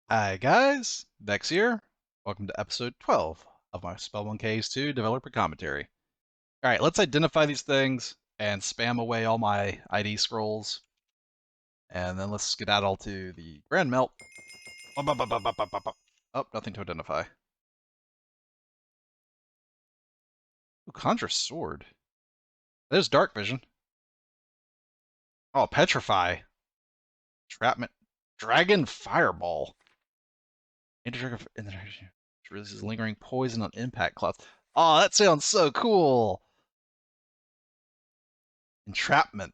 Hi guys, Vechs here. Welcome to episode 12 of my Spellbound Kiilstofte developer commentary. Alright, let's identify these things and spam away all my ID scrolls. And then let's skedaddle to the Grand Melt. Oh, nothing to identify. Ooh, Conjure Sword. There's Dark Vision. Oh, Petrify. Trapment. Dragon Fireball. Releases lingering poison on impact clouds. Oh, that sounds so cool! Entrapment.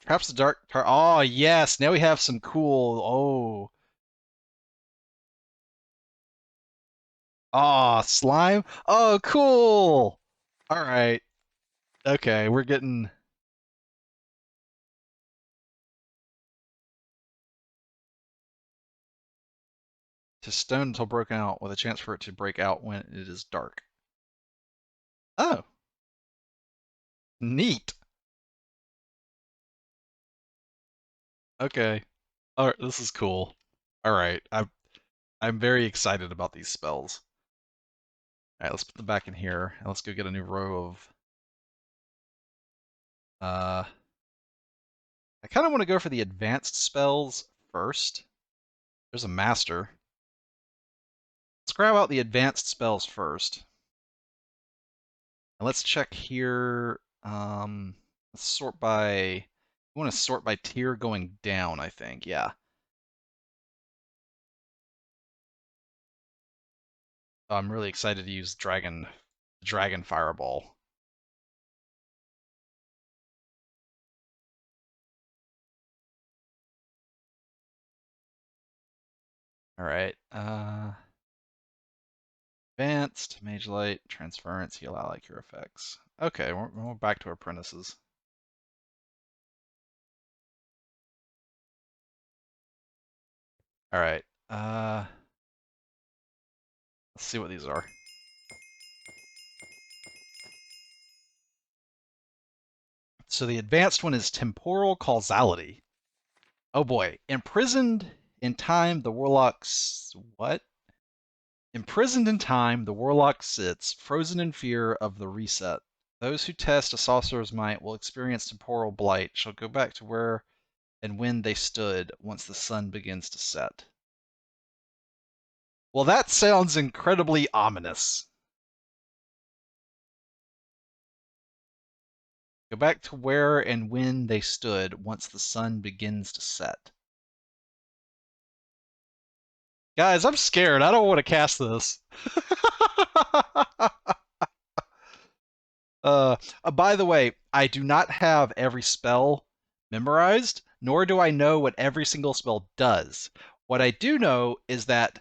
Traps the dark. Oh yes, now we have some cool. Slime. Oh, cool. All right. Okay, we're getting to stone until broken out, with a chance for it to break out when it is dark. Oh, neat. Okay. All right, this is cool. All right, I'm very excited about these spells. All right, let's put them back in here, and let's go get a new row of. I kind of want to go for the advanced spells first. There's a master. Let's grab out the advanced spells first. And let's check here. Let's sort by. We want to sort by tier going down, I think. Yeah. I'm really excited to use Dragon Fireball. All right. Advanced, Mage Light, Transference, Heal Ally, Cure Effects. Okay, we're back to Apprentices. All right. Let's see what these are. So the advanced one is Temporal Causality. Oh boy. Imprisoned in time, the Warlock's. What? Imprisoned in time, the Warlock sits, frozen in fear of the reset. Those who test a sorcerer's might will experience temporal blight, shall go back to where and when they stood once the sun begins to set. Well, that sounds incredibly ominous. Go back to where and when they stood once the sun begins to set. Guys, I'm scared. I don't want to cast this. By the way, I do not have every spell memorized, nor do I know what every single spell does. What I do know is that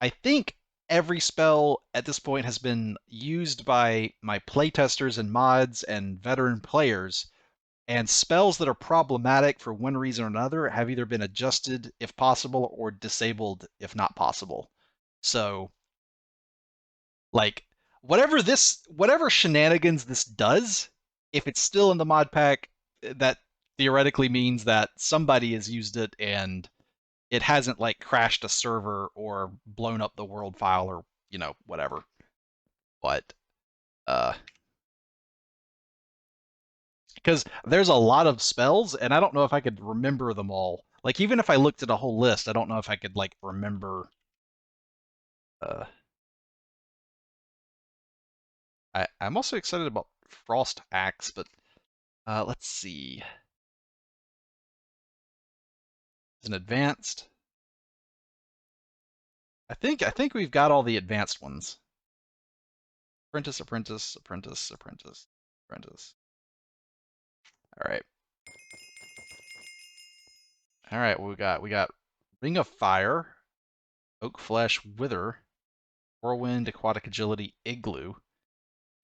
I think every spell at this point has been used by my playtesters and mods and veteran players, and spells that are problematic for one reason or another have either been adjusted if possible or disabled if not possible. So, like, whatever shenanigans this does, if it's still in the mod pack, that theoretically means that somebody has used it and it hasn't like crashed a server or blown up the world file or whatever. But because there's a lot of spells and I don't know if I could remember them all. Like even if I looked at a whole list, I don't know if I could like remember. Uh, I'm also excited about Frost Axe, but let's see. It's an advanced. I think we've got all the advanced ones. Apprentice, apprentice, apprentice, apprentice, apprentice. All right. All right, we got Ring of Fire, Oak Flesh, Wither, Whirlwind, Aquatic Agility, Igloo,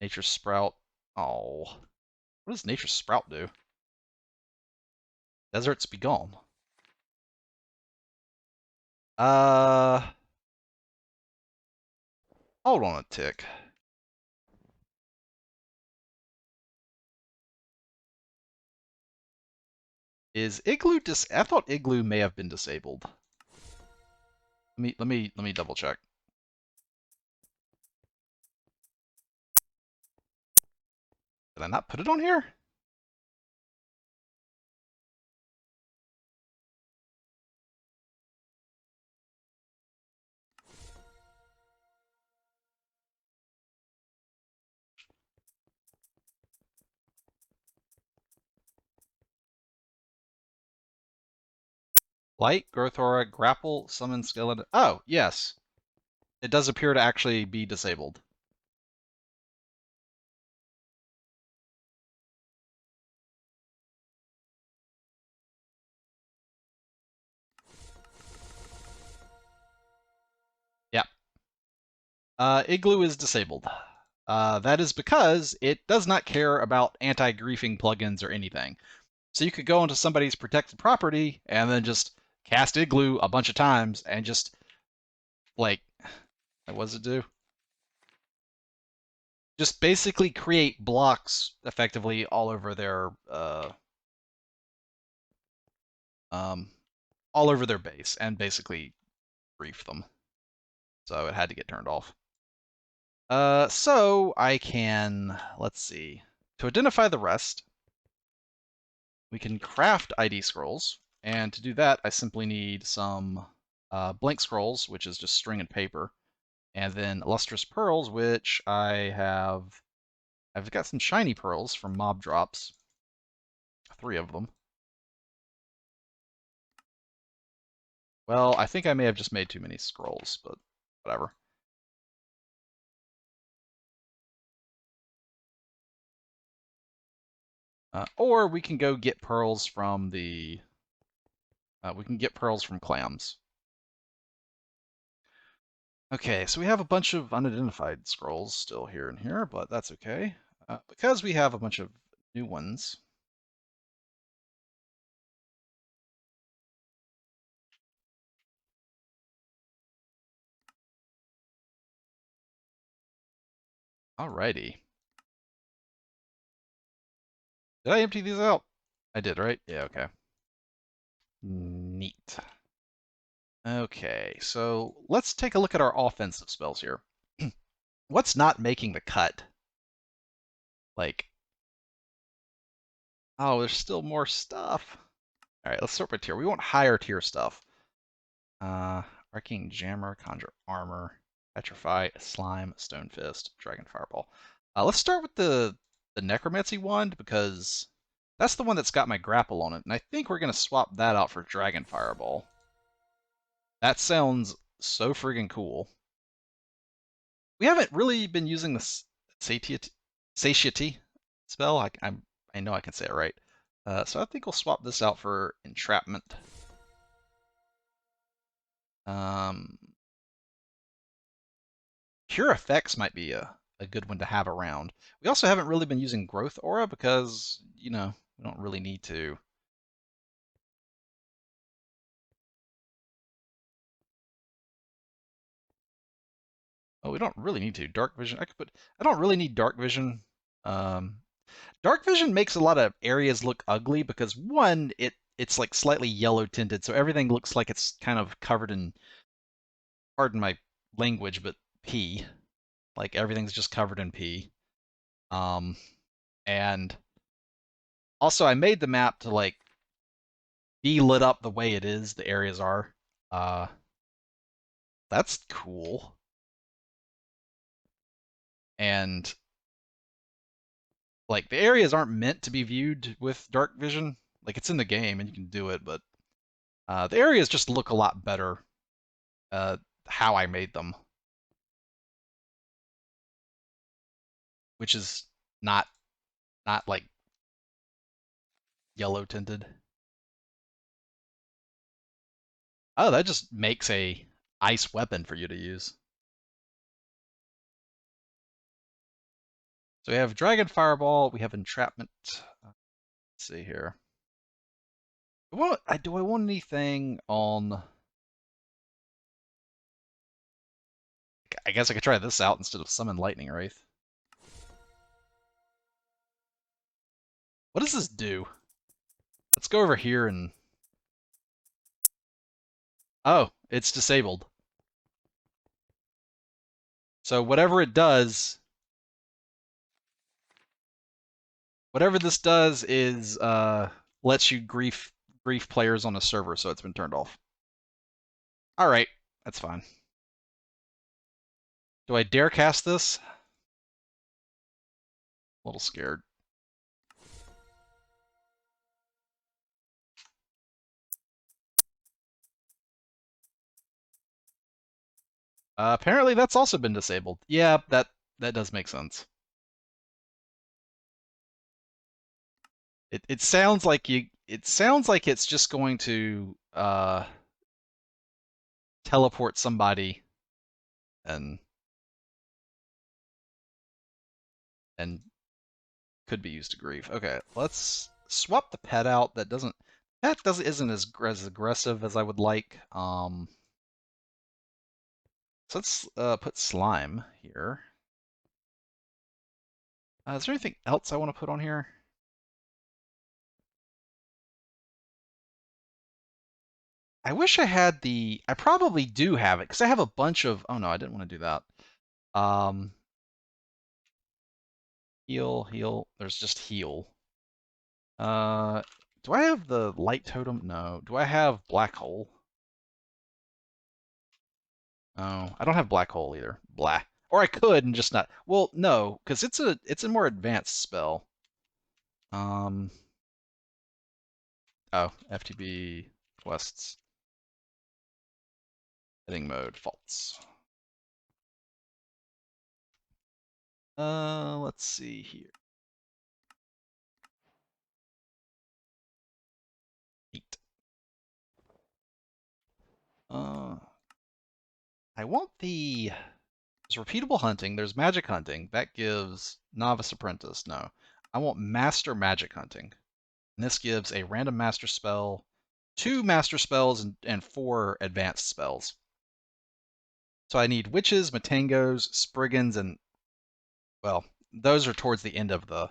Nature Sprout. Oh, what does Nature Sprout do? Deserts Be Gone. Uh, hold on a tick. Is Igloo I thought Igloo may have been disabled. Let me double check. Did I not put it on here? Light, growth aura, grapple, summon skeleton. Oh, yes. It does appear to actually be disabled. Yeah. Igloo is disabled. That is because it does not care about anti-griefing plugins or anything. So you could go into somebody's protected property and then just cast Igloo a bunch of times and just, like, what does it do? Just basically create blocks effectively um, all over their base and basically grief them. So it had to get turned off. So I can, let's see. To identify the rest, we can craft ID scrolls. And to do that, I simply need some blank scrolls, which is just string and paper. And then lustrous pearls, which I've got some shiny pearls from mob drops. 3 of them. Well, I think I may have just made too many scrolls, but whatever. Or we can go get pearls from the. We can get pearls from clams. Okay, so we have a bunch of unidentified scrolls still here and here, but that's okay. Because we have a bunch of new ones. Alrighty. Did I empty these out? I did, right? Yeah, okay. Neat. Okay, so let's take a look at our offensive spells here. What's not making the cut? Like, oh, there's still more stuff. All right, let's start with tier. We want higher tier stuff. Arcane Jammer, Conjure Armor, Petrify, Slime, Stone Fist, Dragon Fireball. Let's start with the Necromancy Wand because that's the one that's got my grapple on it, and I think we're gonna swap that out for Dragon Fireball. That sounds so friggin' cool. We haven't really been using the satiety spell. I know I can say it right. So I think we'll swap this out for Entrapment. Um, Cure Effects might be a good one to have around. We also haven't really been using Growth Aura because, we don't really need to. Oh, we don't really need to. Dark Vision. I don't really need Dark Vision. Um, Dark Vision makes a lot of areas look ugly because one, it's like slightly yellow tinted, so everything looks like it's kind of covered in, pardon my language, but pee. Like everything's just covered in pee. Um, and also I made the map to like be lit up the way it is, the areas are. Uh, that's cool. And like the areas aren't meant to be viewed with dark vision. Like it's in the game and you can do it, but the areas just look a lot better how I made them, which is not not like yellow tinted. Oh, that just makes a ice weapon for you to use. So we have Dragon Fireball, we have Entrapment. Let's see here. Do I want anything on? I guess I could try this out instead of Summon Lightning Wraith. What does this do? Let's go over here and... Oh, it's disabled. So whatever it does, whatever this does is lets you grief players on a server, so it's been turned off. All right, that's fine. Do I dare cast this? A little scared. Apparently that's also been disabled. Yeah, that does make sense. It sounds like it's just going to teleport somebody and and could be used to grief. Okay, let's swap the pet out. That doesn't isn't as aggressive as I would like. So let's put slime here. Is there anything else I want to put on here? I wish I had the. I probably do have it because I have a bunch of. Oh no, I didn't want to do that. Um, heal. There's just heal. Uh, do I have the light totem? No. Do I have black hole? Oh, I don't have black hole either. Blah. Or I could and just not. Well, no, because it's a more advanced spell. Um. Oh, FTB quests. Heading mode false. Let's see here. 8. I want the. There's repeatable hunting. There's magic hunting. That gives novice apprentice. No, I want master magic hunting. And this gives a random master spell, 2 master spells, and 4 advanced spells. So I need witches, matangos, spriggans, and well, those are towards the end of the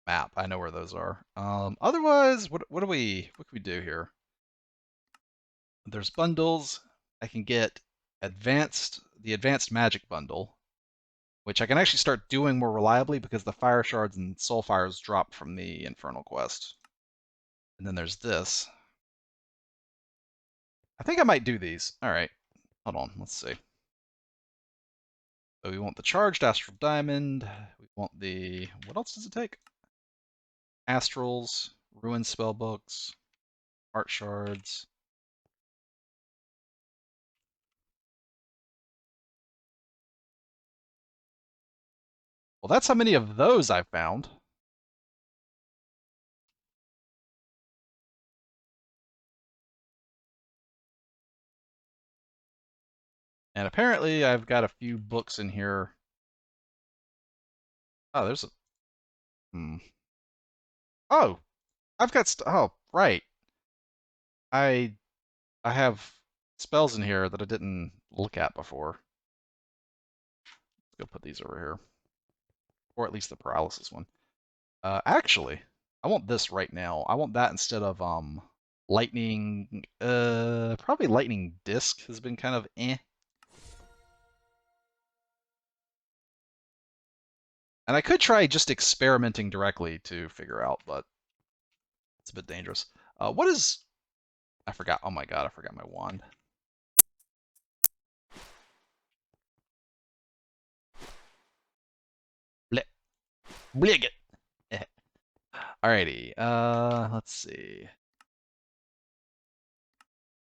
map. I know where those are. Otherwise, what can we do here? There's bundles. I can get the advanced magic bundle, which I can actually start doing more reliably because the fire shards and soul fires drop from the infernal quest. And then there's this. I think I might do these. All right, hold on. Let's see. So we want the charged astral diamond. We want the what else does it take? Astrals, ruined spellbooks, art shards. Well, that's how many of those I've found. And apparently I've got a few books in here. Oh, there's a Oh, I've got oh, right. I I have spells in here that I didn't look at before. Let's go put these over here. Or at least the paralysis one. Actually, I want this right now. I want that instead of lightning. Probably lightning disc has been kind of eh. And I could try just experimenting directly to figure out, but it's a bit dangerous. What is? I forgot. Oh my god, I forgot my wand. Bleh. Blig it. Alrighty. Let's see.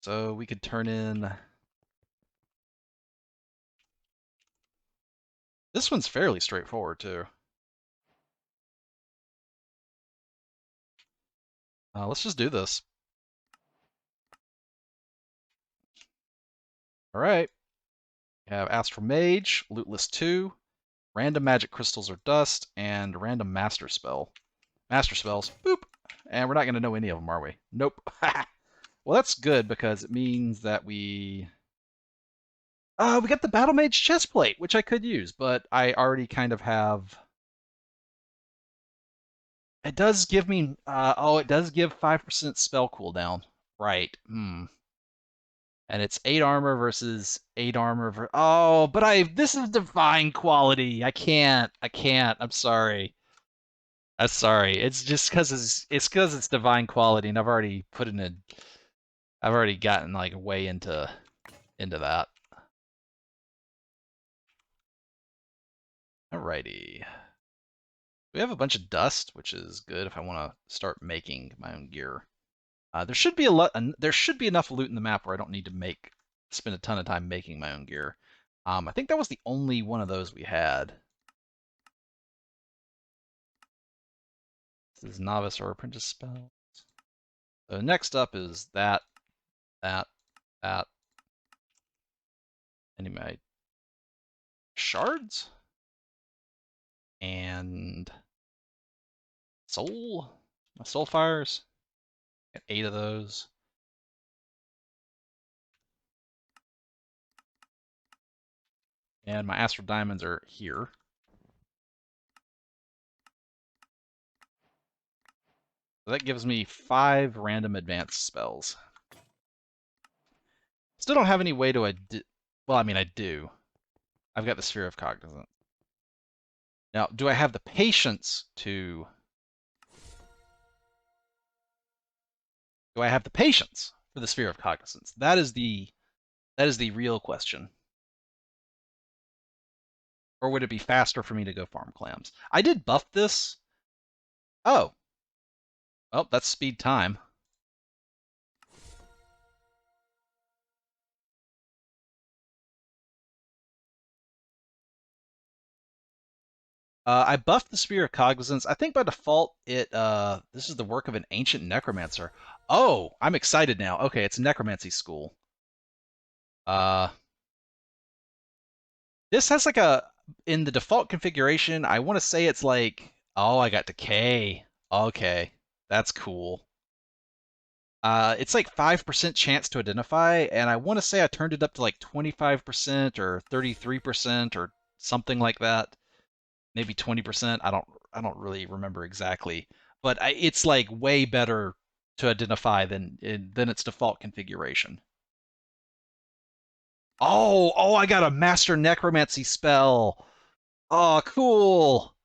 So we could turn in. This one's fairly straightforward too. Let's just do this. All right. We have Astral Mage, Loot List 2, Random Magic Crystals or Dust, and Random Master Spell. Master Spells. Boop. And we're not going to know any of them, are we? Nope. Well, that's good because it means that we got the Battle Mage chestplate, which I could use, but I already kind of have. It does give me. It does give 5% spell cooldown. Right. And it's 8 armor versus 8 armor. Oh, but this is divine quality. I can't. I'm sorry. I'm sorry. It's just because it's divine quality, and I've already gotten like way into that. Alrighty. We have a bunch of dust, which is good if I want to start making my own gear. There should be there should be enough loot in the map where I don't need to spend a ton of time making my own gear. I think that was the only one of those we had. This is novice or apprentice spells. So next up is that. Any my shards and my soul fires. Got 8 of those. And my astral diamonds are here. So that gives me 5 random advanced spells. Still don't have any way to well, I mean, I do. I've got the Sphere of Cognizance. Now, do I have the patience to... Do I have the patience for the Sphere of Cognizance? That is the real question. Or would it be faster for me to go farm clams? I did buff this. Oh. Well, that's speed time. I buffed the Sphere of Cognizance. I think by default this is the work of an ancient necromancer. Oh, I'm excited now. Okay, it's necromancy school. This has like in the default configuration, I want to say it's like, oh, I got decay. Okay, that's cool. It's like 5% chance to identify, and I want to say I turned it up to like 25% or 33% or something like that. Maybe 20%. I don't really remember exactly, but it's like way better to identify than its default configuration. Oh, I got a master necromancy spell. Oh, cool.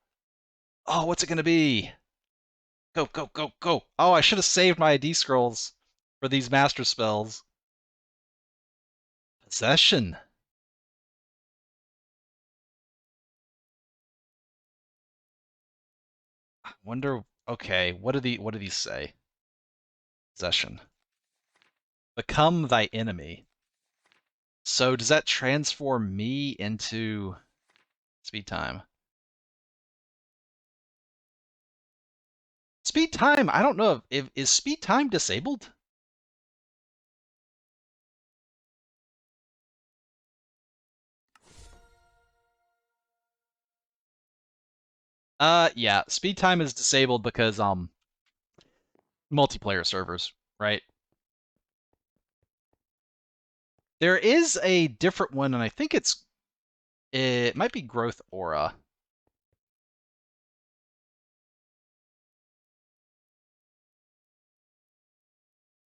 Oh, what's it gonna be? Go, go, go, go. Oh, I should have saved my ID scrolls for these master spells. Possession. I wonder. Okay, what do these say? Possession. Become thy enemy. So does that transform me into speed time? Speed time. I don't know if is speed time disabled. Yeah, speed time is disabled because multiplayer servers, right? There is a different one, and I think it might be growth aura.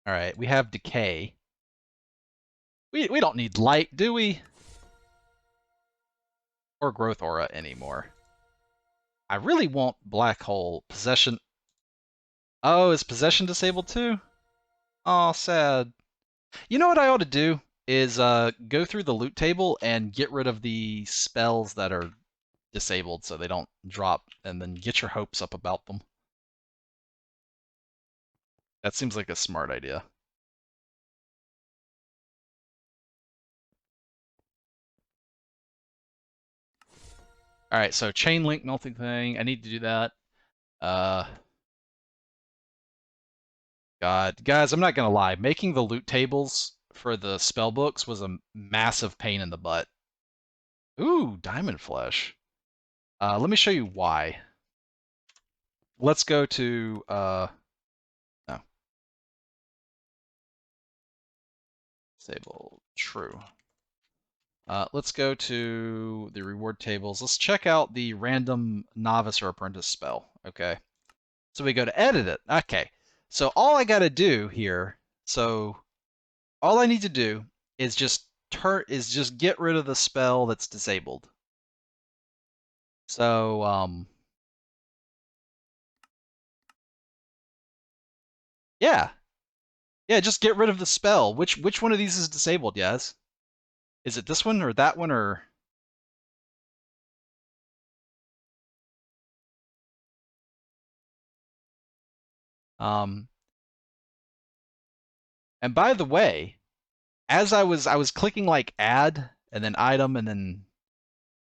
All right, we have decay. We don't need light, do we? Or growth aura anymore. I really want black hole possession. Oh, is possession disabled too? Oh, sad. You know what I ought to do is go through the loot table and get rid of the spells that are disabled so they don't drop, and then get your hopes up about them. That seems like a smart idea. All right, so chain link melting thing. I need to do that. God, guys, I'm not gonna lie. Making the loot tables for the spell books was a massive pain in the butt. Ooh, diamond flesh. Let me show you why. Let's go to no. Disable true. Let's go to the reward tables. Let's check out the random novice or apprentice spell. Okay. So we go to edit it. Okay. So all I got to do here, so all I need to do is just get rid of the spell that's disabled. So yeah. Yeah, just get rid of the spell. Which one of these is disabled, Yaz? Is it this one or that one or um and by the way, as I was clicking like add and then item and then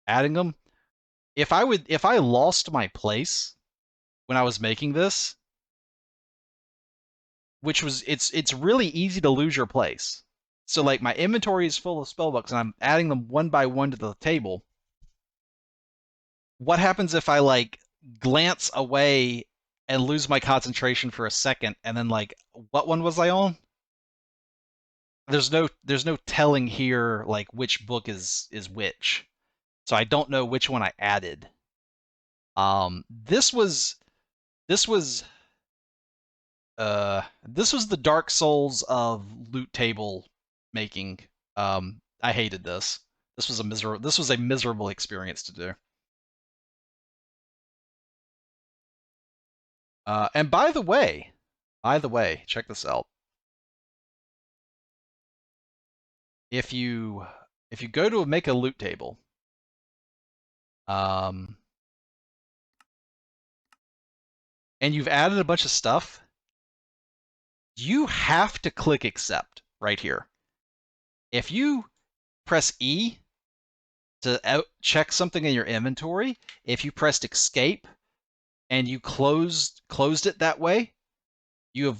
adding them, if I lost my place when I was making this, which was it's really easy to lose your place. So like my inventory is full of spellbooks and I'm adding them one by one to the table. What happens if I like glance away and lose my concentration for a second and then like what one was I on? There's no telling here like which book is which. So I don't know which one I added. This was the Dark Souls of loot table making. I hated this. This was a miserable experience to do. And by the way, check this out. If you go to make a loot table, and you've added a bunch of stuff, you have to click accept right here. If you press E to check something in your inventory, if you pressed escape and you closed it that way, you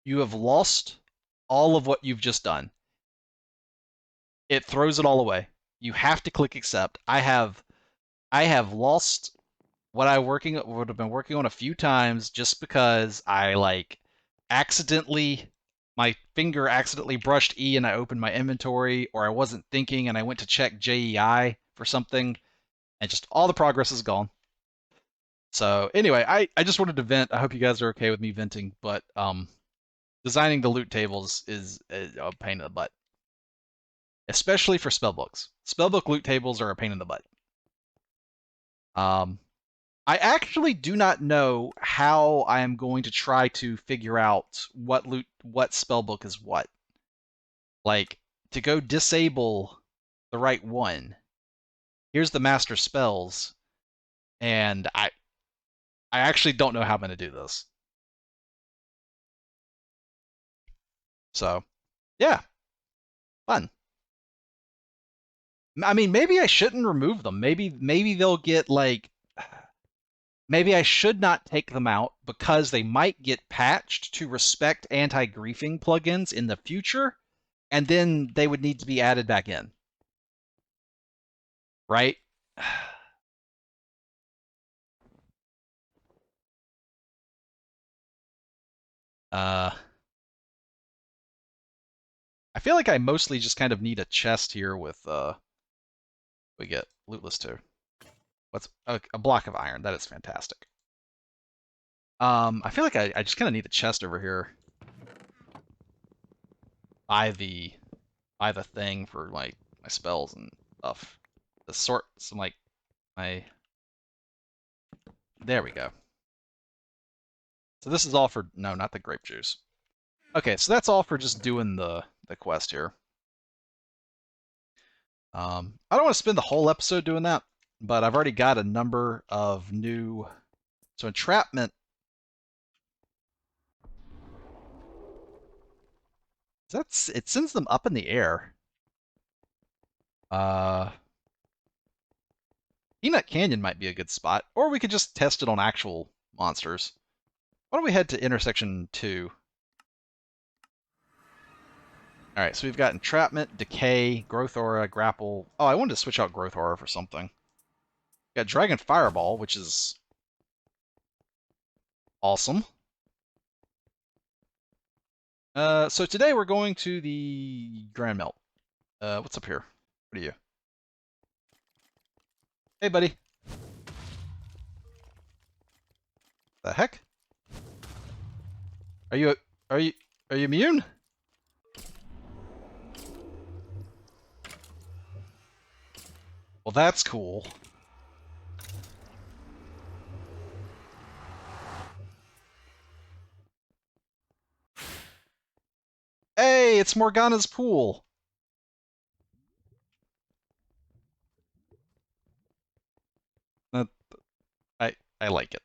have lost all of what you've just done. It throws it all away. You have to click accept. I have lost what I would have been working on a few times just because I like accidentally my finger accidentally brushed E and I opened my inventory, or I wasn't thinking and I went to check JEI for something, and just all the progress is gone. So anyway, I just wanted to vent. I hope you guys are okay with me venting, but designing the loot tables is a pain in the butt, especially for spellbooks. Spellbook loot tables are a pain in the butt. I actually do not know how I am going to try to figure out what spellbook is what. Like, to go disable the right one. Here's the master spells, and I actually don't know how I'm going to do this. So, yeah, fun. I mean, maybe I shouldn't remove them. Maybe they'll get like maybe I should not take them out because they might get patched to respect anti-griefing plugins in the future, and then they would need to be added back in. Right? I feel like I mostly just kind of need a chest here with we get lootless too. What's a block of iron? That is fantastic. I feel like I just kind of need a chest over here by the thing for like my spells and stuff. To sort some like my there we go. So this is all for no, not the grape juice. Okay, so that's all for just doing the quest here. I don't want to spend the whole episode doing that, but I've already got a number of new. So entrapment. It sends them up in the air. Peanut Canyon might be a good spot, or we could just test it on actual monsters. Why don't we head to intersection 2? All right, so we've got entrapment, decay, growth aura, grapple. Oh, I wanted to switch out growth aura for something. We got dragon fireball, which is awesome. So today we're going to the Grand Melt. What's up here? What are you? Hey, buddy. The heck? Are you are you immune? Well, that's cool. Hey, it's Morgana's pool. Uh, I like it.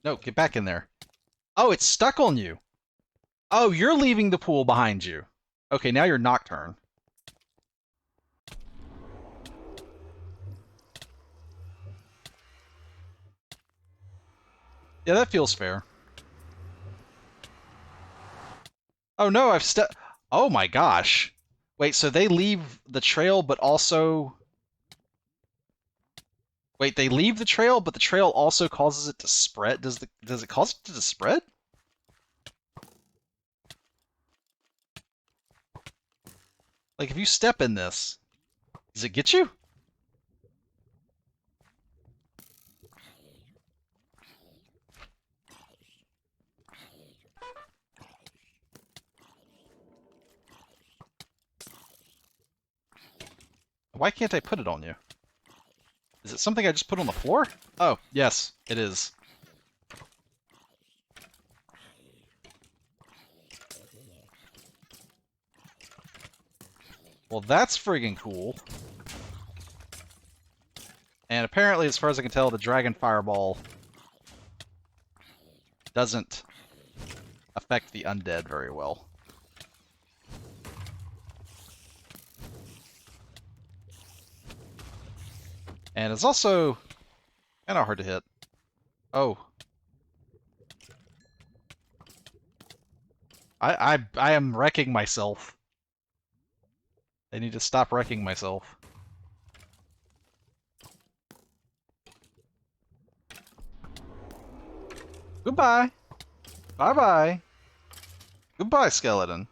No, get back in there. Oh, it's stuck on you. Oh, you're leaving the pool behind you. Okay, now you're Nocturne. Yeah, that feels fair. Oh no, I've stepped. Oh my gosh. Wait, so they leave the trail, but also. Wait, they leave the trail, but the trail also causes it to spread. Does it cause it to spread? Like if you step in this, does it get you? Why can't I put it on you? Is it something I just put on the floor? Oh, yes, it is. Well, that's friggin' cool. And apparently, as far as I can tell, the Dragon Fireball doesn't affect the undead very well. And it's also kind of hard to hit. Oh. I am wrecking myself. I need to stop wrecking myself. Goodbye. Bye-bye. Goodbye, skeleton.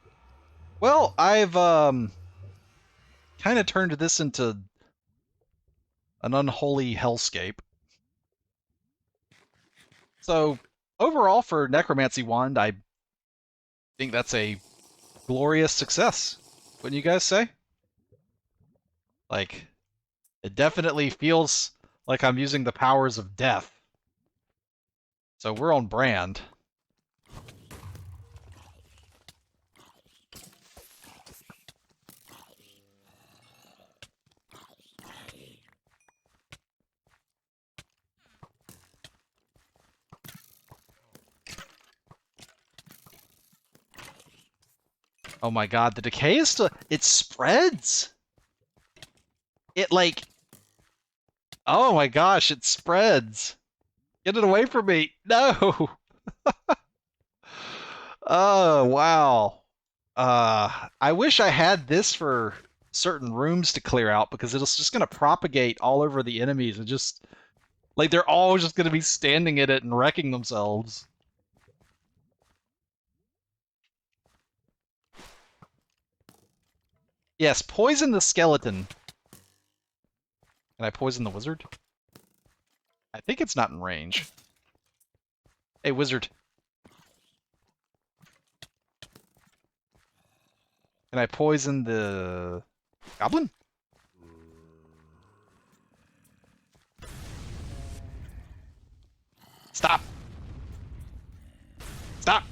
Well, I've kind of turned this into an unholy hellscape. So, overall for Necromancy Wand, I think that's a glorious success. Wouldn't you guys say? Like, it definitely feels like I'm using the powers of death. So we're on brand. Oh my god, the decay is still... It spreads! It, like... Oh my gosh, it spreads! Get it away from me! No! Oh, wow. I wish I had this for certain rooms to clear out, because it's just gonna propagate all over the enemies and just... Like, they're all just gonna be standing in it and wrecking themselves. Yes, poison the skeleton. Can I poison the wizard? I think it's not in range. Hey, wizard. Can I poison the goblin? Stop! Stop!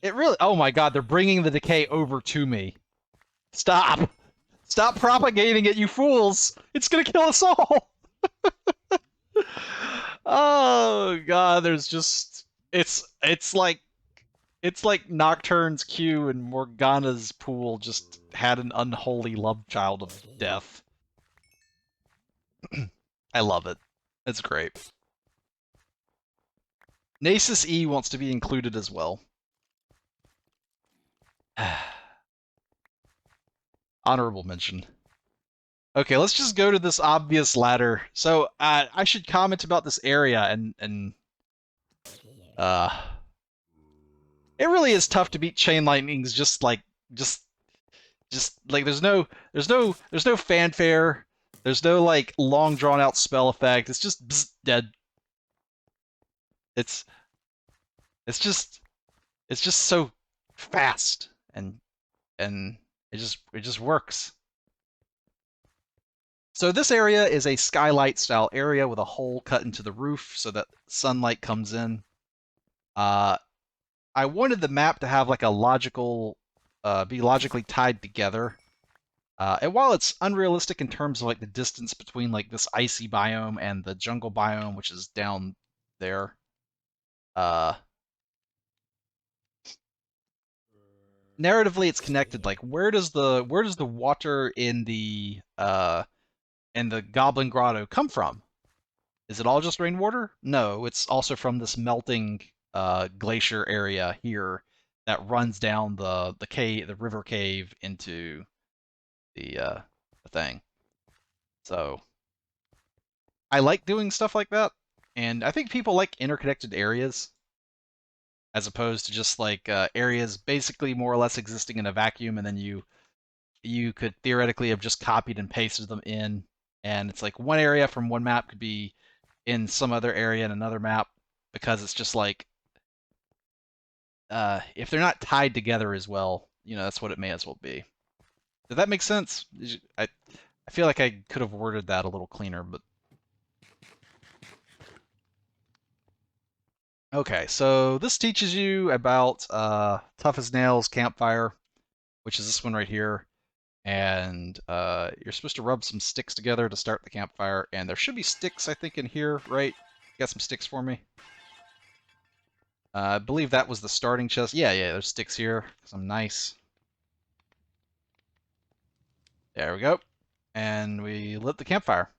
It really... Oh my god, they're bringing the decay over to me. Stop! Stop propagating it, you fools! It's gonna kill us all! Oh god, there's just... It's like Nocturne's Q and Morgana's pool just had an unholy love child of death. I love it. It's great. Nasus E wants to be included as well. Honorable mention. Okay, let's just go to this obvious ladder. So, I should comment about this area, and it really is tough to beat Chain Lightnings just Just like there's no fanfare. There's no like long drawn out spell effect. It's just bzz, dead. It's it's just it's just so fast and it just works. So this area is a skylight style area with a hole cut into the roof so that sunlight comes in. Uh, I wanted the map to have like a be logically tied together. And while it's unrealistic in terms of like the distance between like this icy biome and the jungle biome, which is down there, uh, narratively it's connected. Like where does the water in the Goblin Grotto come from? Is it all just rainwater? No, it's also from this melting glacier area here that runs down the river cave into the thing. So I like doing stuff like that, and I think people like interconnected areas as opposed to just like areas basically more or less existing in a vacuum, and then you could theoretically have just copied and pasted them in, and it's like one area from one map could be in some other area in another map because it's just like if they're not tied together as well, that's what it may as well be. Did that make sense? I feel like I could have worded that a little cleaner, but okay. So this teaches you about tough as nails campfire, which is this one right here, and you're supposed to rub some sticks together to start the campfire, and there should be sticks I think in here, right? You got some sticks for me? I believe that was the starting chest. Yeah, yeah, there's sticks here. Some nice. There we go. And we lit the campfire.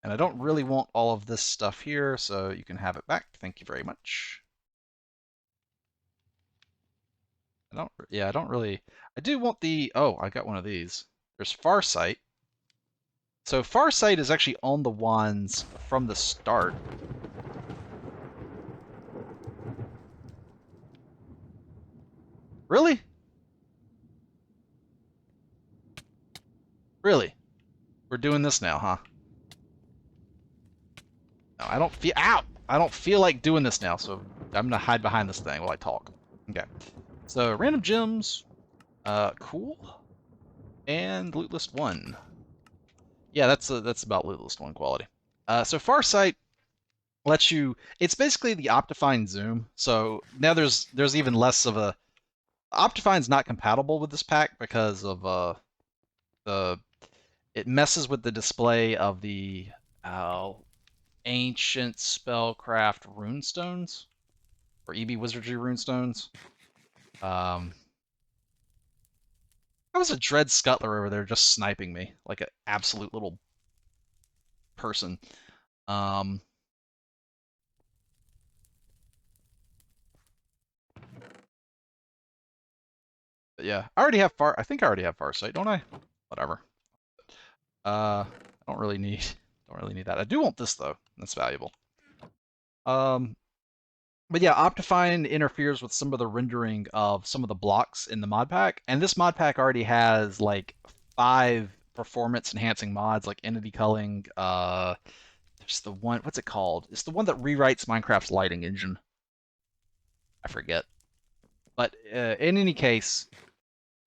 And I don't really want all of this stuff here, so you can have it back. Thank you very much. I don't really, I do want oh, I got one of these. There's Farsight. So Farsight is actually on the wands from the start. Really? Really? We're doing this now, huh? No, I don't feel, ow! I don't feel like doing this now, so I'm gonna hide behind this thing while I talk. Okay. So, random gems, cool. And loot list 1. Yeah, that's about loot list 1 quality. So Farsight lets you, it's basically the Optifine zoom. So now there's even less of a, Optifine's not compatible with this pack because of the it messes with the display of the ancient spellcraft runestones or EB wizardry runestones. That was a dread scuttler over there just sniping me like an absolute little person. Um, but yeah, I think I already have Farsight, don't I? Whatever. I don't really need that. I do want this though. That's valuable. Um, but yeah, Optifine interferes with some of the rendering of some of the blocks in the mod pack, and this mod pack already has like 5 performance enhancing mods like entity culling. There's the one. What's it called? It's the one that rewrites Minecraft's lighting engine. I forget. But in any case,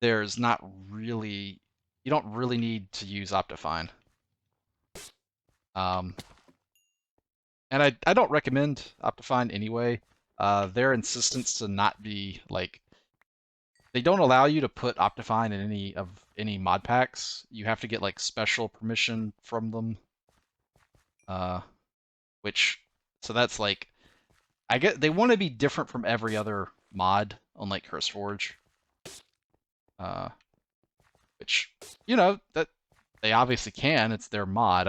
there's not really. You don't really need to use Optifine. Um, and I don't recommend Optifine anyway. Their insistence to not be like they don't allow you to put Optifine in any mod packs. You have to get like special permission from them. Which so that's like I get they want to be different from every other mod on like CurseForge. Uh, which that they obviously can. It's their mod.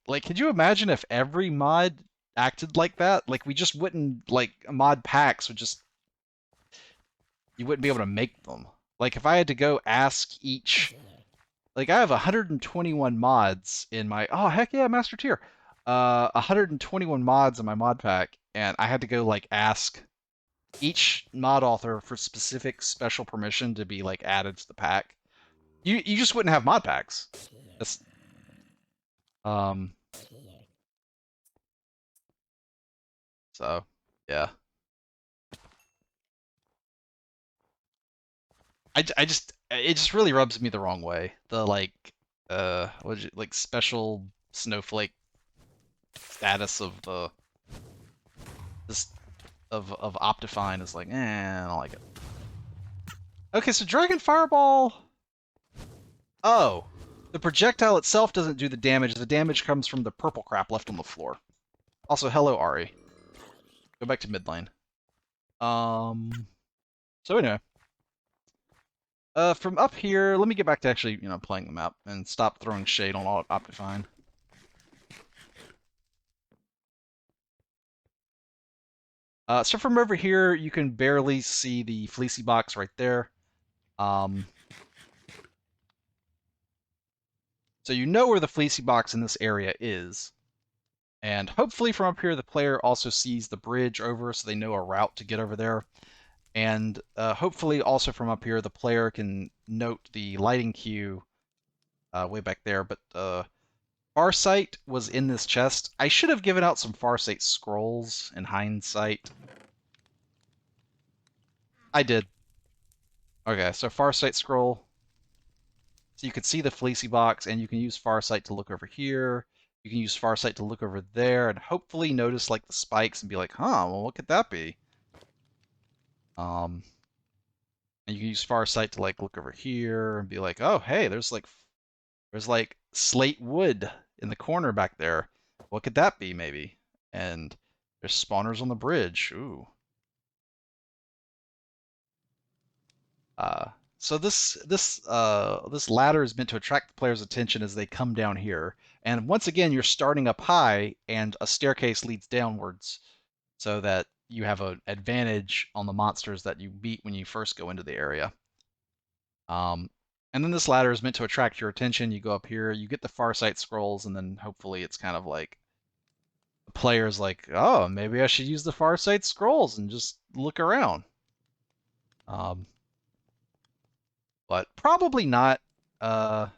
Could you imagine if every mod acted like that? Like we just wouldn't like mod packs would just you wouldn't be able to make them. Like if I had to go ask each, like I have 121 mods in my oh heck yeah master tier, 121 mods in my mod pack, and I had to go like ask each mod author for specific special permission to be like added to the pack. You just wouldn't have mod packs. That's um so yeah. I just it just really rubs me the wrong way. The like what like special snowflake status of the this of Optifine is like I don't like it. Okay, so Dragon Fireball. Oh, the projectile itself doesn't do the damage. The damage comes from the purple crap left on the floor. Also, hello Ari. Go back to mid lane. So anyway, from up here, let me get back to actually playing the map and stop throwing shade on all Optifine. So from over here, you can barely see the fleecy box right there. So you know where the fleecy box in this area is. And hopefully from up here, the player also sees the bridge over, so they know a route to get over there. And hopefully also from up here, the player can note the lighting queue way back there. But Farsight was in this chest. I should have given out some Farsight scrolls in hindsight. I did. Okay, so Farsight scroll. So you can see the fleecy box, and you can use Farsight to look over here. You can use Farsight to look over there, and hopefully notice like the spikes and be like, huh, well, what could that be? And you can use Farsight to like look over here and be like, oh, hey, there's like slate wood in the corner back there. What could that be, maybe? And there's spawners on the bridge. Ooh. So this ladder is meant to attract the player's attention as they come down here. And once again, you're starting up high, and a staircase leads downwards, so that you have an advantage on the monsters that you beat when you first go into the area. And then this ladder is meant to attract your attention. You go up here, you get the Farsight scrolls, and then hopefully it's kind of like the player's like, oh, maybe I should use the Farsight scrolls and just look around. Um, but probably not. Uh,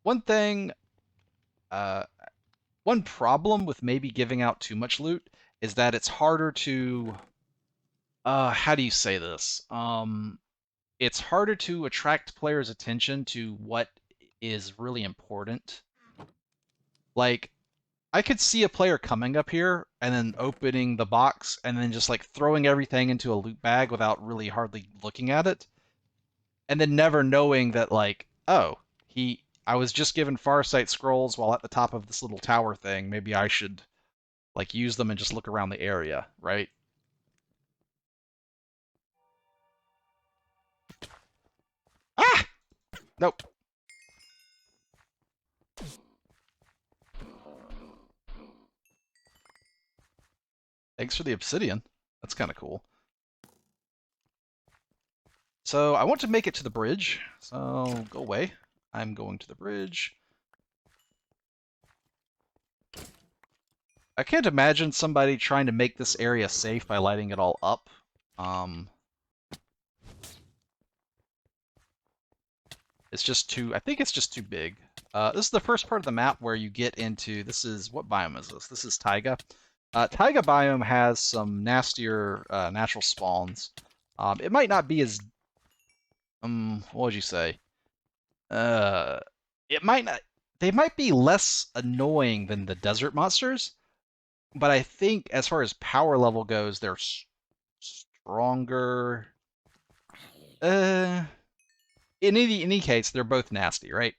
one thing, uh, one problem with maybe giving out too much loot is that it's harder to, how do you say this? It's harder to attract players' attention to what is really important. Like, I could see a player coming up here and then opening the box and then just like throwing everything into a loot bag without really hardly looking at it, and then never knowing that like, oh, I was just given Farsight scrolls while at the top of this little tower thing. Maybe I should like use them and just look around the area, right? Ah! Nope. Thanks for the obsidian. That's kind of cool. So I want to make it to the bridge. So go away. I'm going to the bridge. I can't imagine somebody trying to make this area safe by lighting it all up. It's just too, I think it's just too big. This is the first part of the map where you get into, this is, what biome is this? This is taiga. Taiga biome has some nastier natural spawns. It might not be as, what would you say? It might not, they might be less annoying than the desert monsters, but I think as far as power level goes, they're stronger. In any case, they're both nasty, right?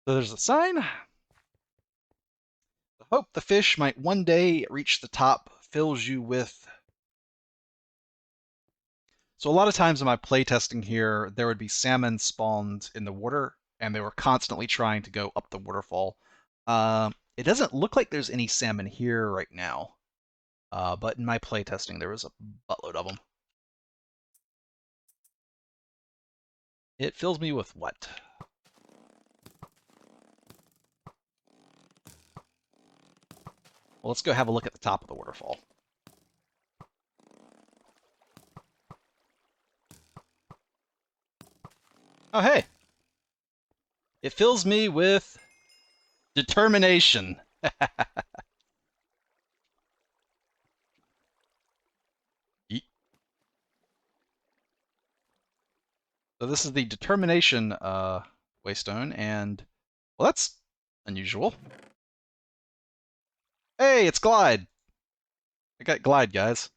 So there's a sign. The hope the fish might one day reach the top fills you with. So a lot of times in my playtesting here, there would be salmon spawned in the water, and they were constantly trying to go up the waterfall. It doesn't look like there's any salmon here right now, but in my playtesting, there was a buttload of them. It fills me with what? Well, let's go have a look at the top of the waterfall. Oh, hey. It fills me with determination. So this is the determination waystone, and well, that's unusual. Hey, it's glide. I got glide, guys.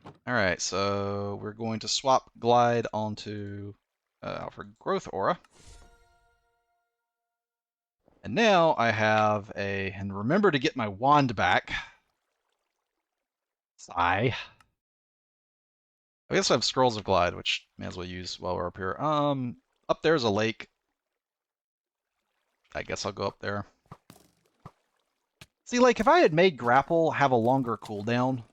All right, so we're going to swap glide onto Alfred Growth Aura. And now I have a, and remember to get my wand back. Sigh. I guess I have Scrolls of Glide, which may as well use while we're up here. Up there's a lake. I guess I'll go up there. See, like, if I had made Grapple have a longer cooldown,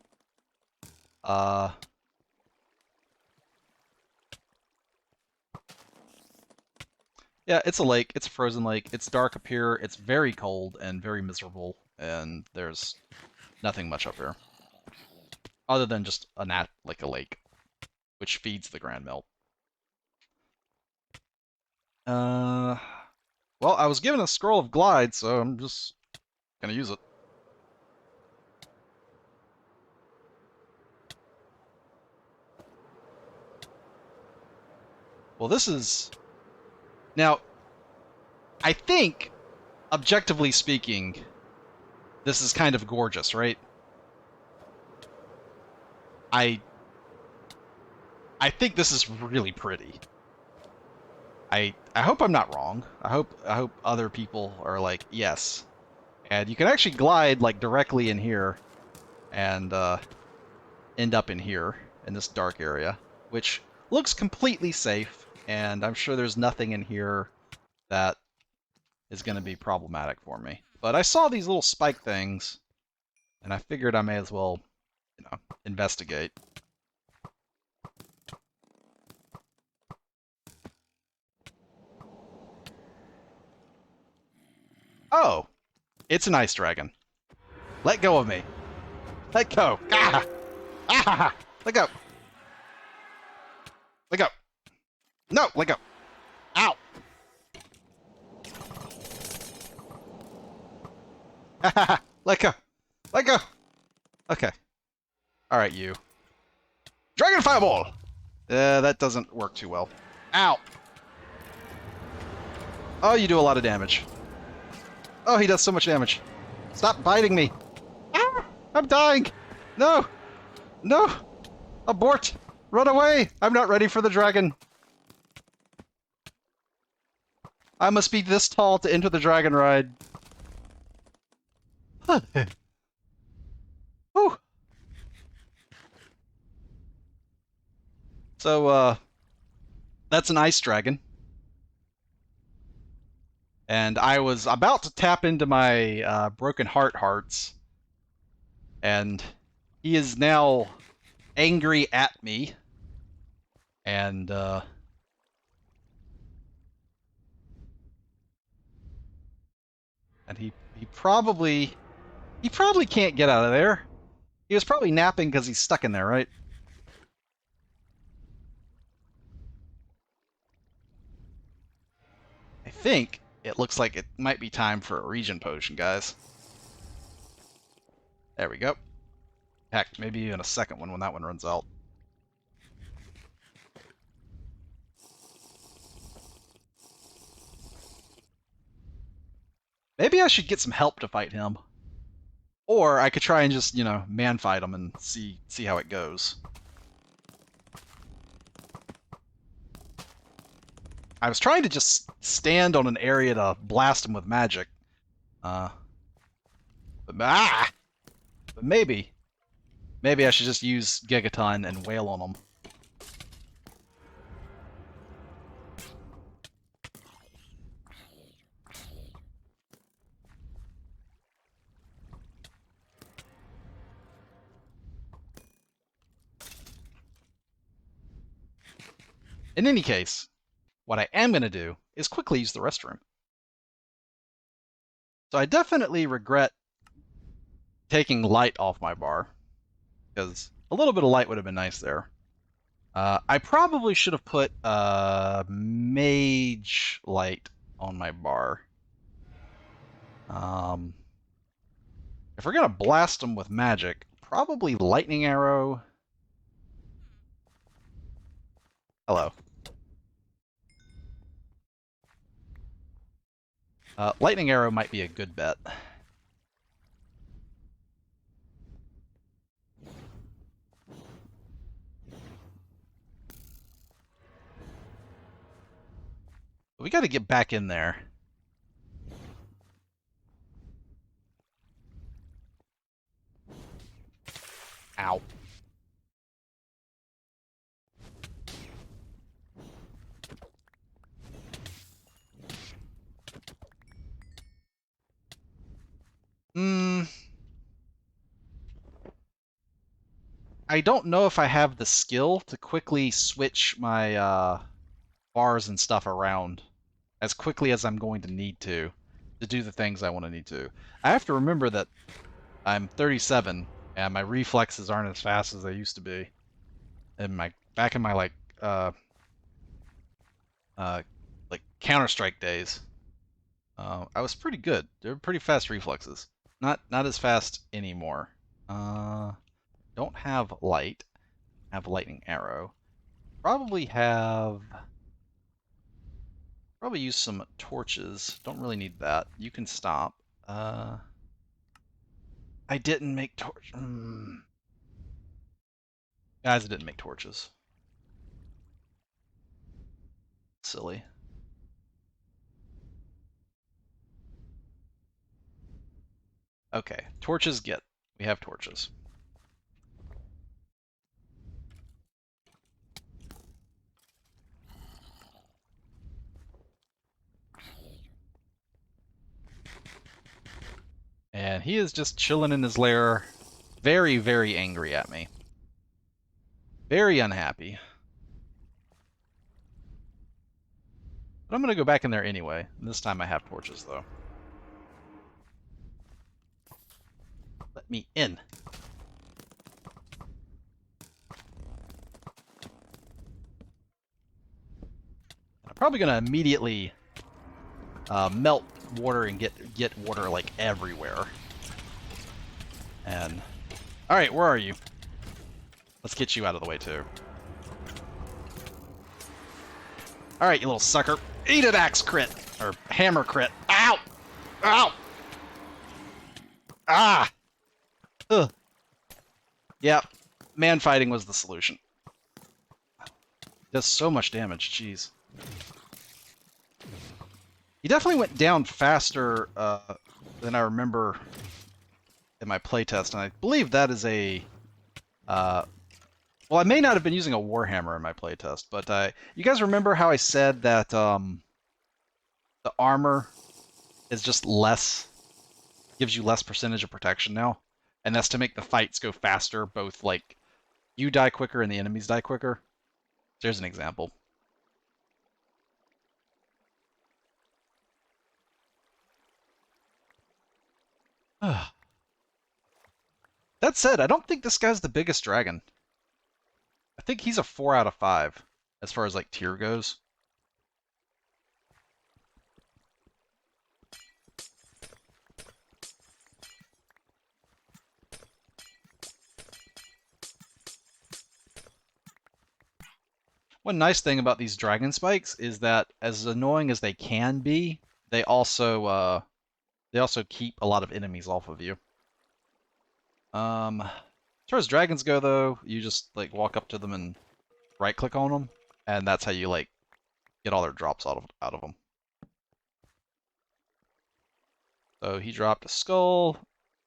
yeah, it's a lake. It's a frozen lake. It's dark up here. It's very cold and very miserable, and there's nothing much up here. Other than just like a lake, which feeds the Grand Melt. Well, I was given a Scroll of Glide, so I'm just gonna use it. Well, this is... Now, I think, objectively speaking, this is kind of gorgeous, right? I think this is really pretty. I hope I'm not wrong. I hope other people are like, yes. And you can actually glide like directly in here and end up in here in this dark area, which looks completely safe, and I'm sure there's nothing in here that is going to be problematic for me. But I saw these little spike things, and I figured I may as well, you know, investigate. Oh, it's an ice dragon. Let go of me. Let go. Ah! Ah! Let go. Let go. No, let go. Ow. Let go. Let go. Okay. All right, you. Dragon Fireball! That doesn't work too well. Ow. Oh, you do a lot of damage. Oh, he does so much damage. Stop biting me. Ah, I'm dying. No. No. Abort. Run away. I'm not ready for the dragon. I must be this tall to enter the dragon ride. Whew. So, that's an ice dragon. And I was about to tap into my broken hearts. And he is now angry at me. And, and he probably can't get out of there. He was probably napping because he's stuck in there, right? I think it looks like it might be time for a regen potion, guys. There we go. Heck, maybe even a second one when that one runs out. Maybe I should get some help to fight him. Or I could try and just, you know, man fight him and see how it goes. I was trying to just stand on an area to blast him with magic. But maybe I should just use Gigaton and wail on him. In any case, what I am going to do is quickly use the restroom. So I definitely regret taking light off my bar, because a little bit of light would have been nice there. I probably should have put mage light on my bar. If we're gonna blast them with magic, probably lightning arrow. Hello. Lightning arrow might be a good bet. We got to get back in there. Ow. I don't know if I have the skill to quickly switch my bars and stuff around as quickly as I'm going to need to do the things I want to need to. I have to remember that I'm 37 and my reflexes aren't as fast as they used to be. In my back in my uh like Counter-Strike days, I was pretty good. They were pretty fast reflexes. Not as fast anymore. Don't have light. Have lightning arrow. Probably use some torches. Don't really need that. You can stop. I didn't make torch. Guys, I didn't make torches. Silly. Okay, torches get. We have torches. And he is just chilling in his lair, very, very angry at me. Very unhappy. But I'm going to go back in there anyway. This time I have torches, though. Let me in. I'm probably going to immediately melt water and get water, like, everywhere. And... Alright, where are you? Let's get you out of the way, too. Alright, you little sucker. Eat an axe crit! Or hammer crit. Ow! Ow! Ah! Ugh. Yep. Man fighting was the solution. Does so much damage, jeez. He definitely went down faster than I remember in my playtest, and I believe that is a... well, I may not have been using a Warhammer in my playtest, but you guys remember how I said that the armor is just less... gives you less percentage of protection now? And that's to make the fights go faster, both, like, you die quicker and the enemies die quicker? There's an example. That said, I don't think this guy's the biggest dragon. I think he's a 4 out of 5, as far as, like, tier goes. One nice thing about these dragon spikes is that, as annoying as they can be, they also keep a lot of enemies off of you. As far as dragons go, though, you just, like, walk up to them and right-click on them, and that's how you, like, get all their drops out of them. So he dropped a skull,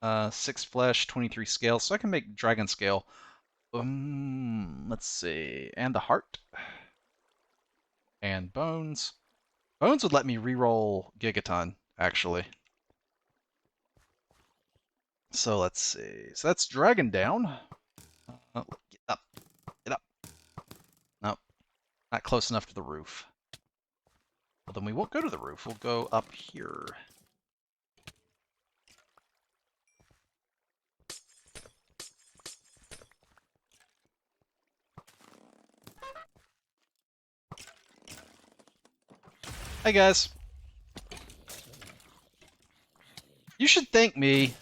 6 flesh, 23 scale, so I can make dragon scale. Let's see, and the heart, and bones. Bones would let me reroll Gigaton, actually. So let's see. So that's dragon down. Get up. Get up. Nope. Not close enough to the roof. Well, then we won't go to the roof. We'll go up here. Hey, guys. You should thank me.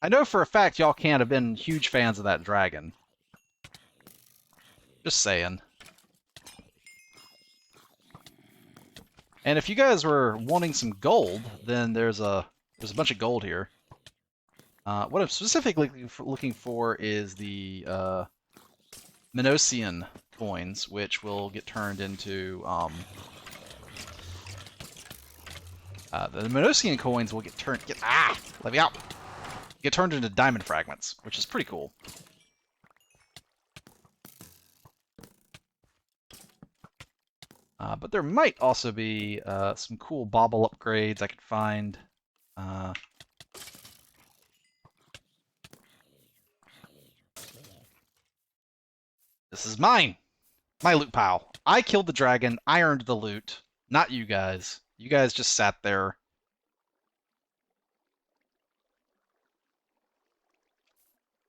I know for a fact y'all can't have been huge fans of that dragon. Just saying. And if you guys were wanting some gold, then there's a bunch of gold here. What I'm specifically looking for is the Minosian coins, which will get turned into the Minosian coins will get turned let me out. Get turned into diamond fragments, which is pretty cool. But there might also be some cool bauble upgrades I could find. This is mine! My loot pile. I killed the dragon. I earned the loot. Not you guys. You guys just sat there.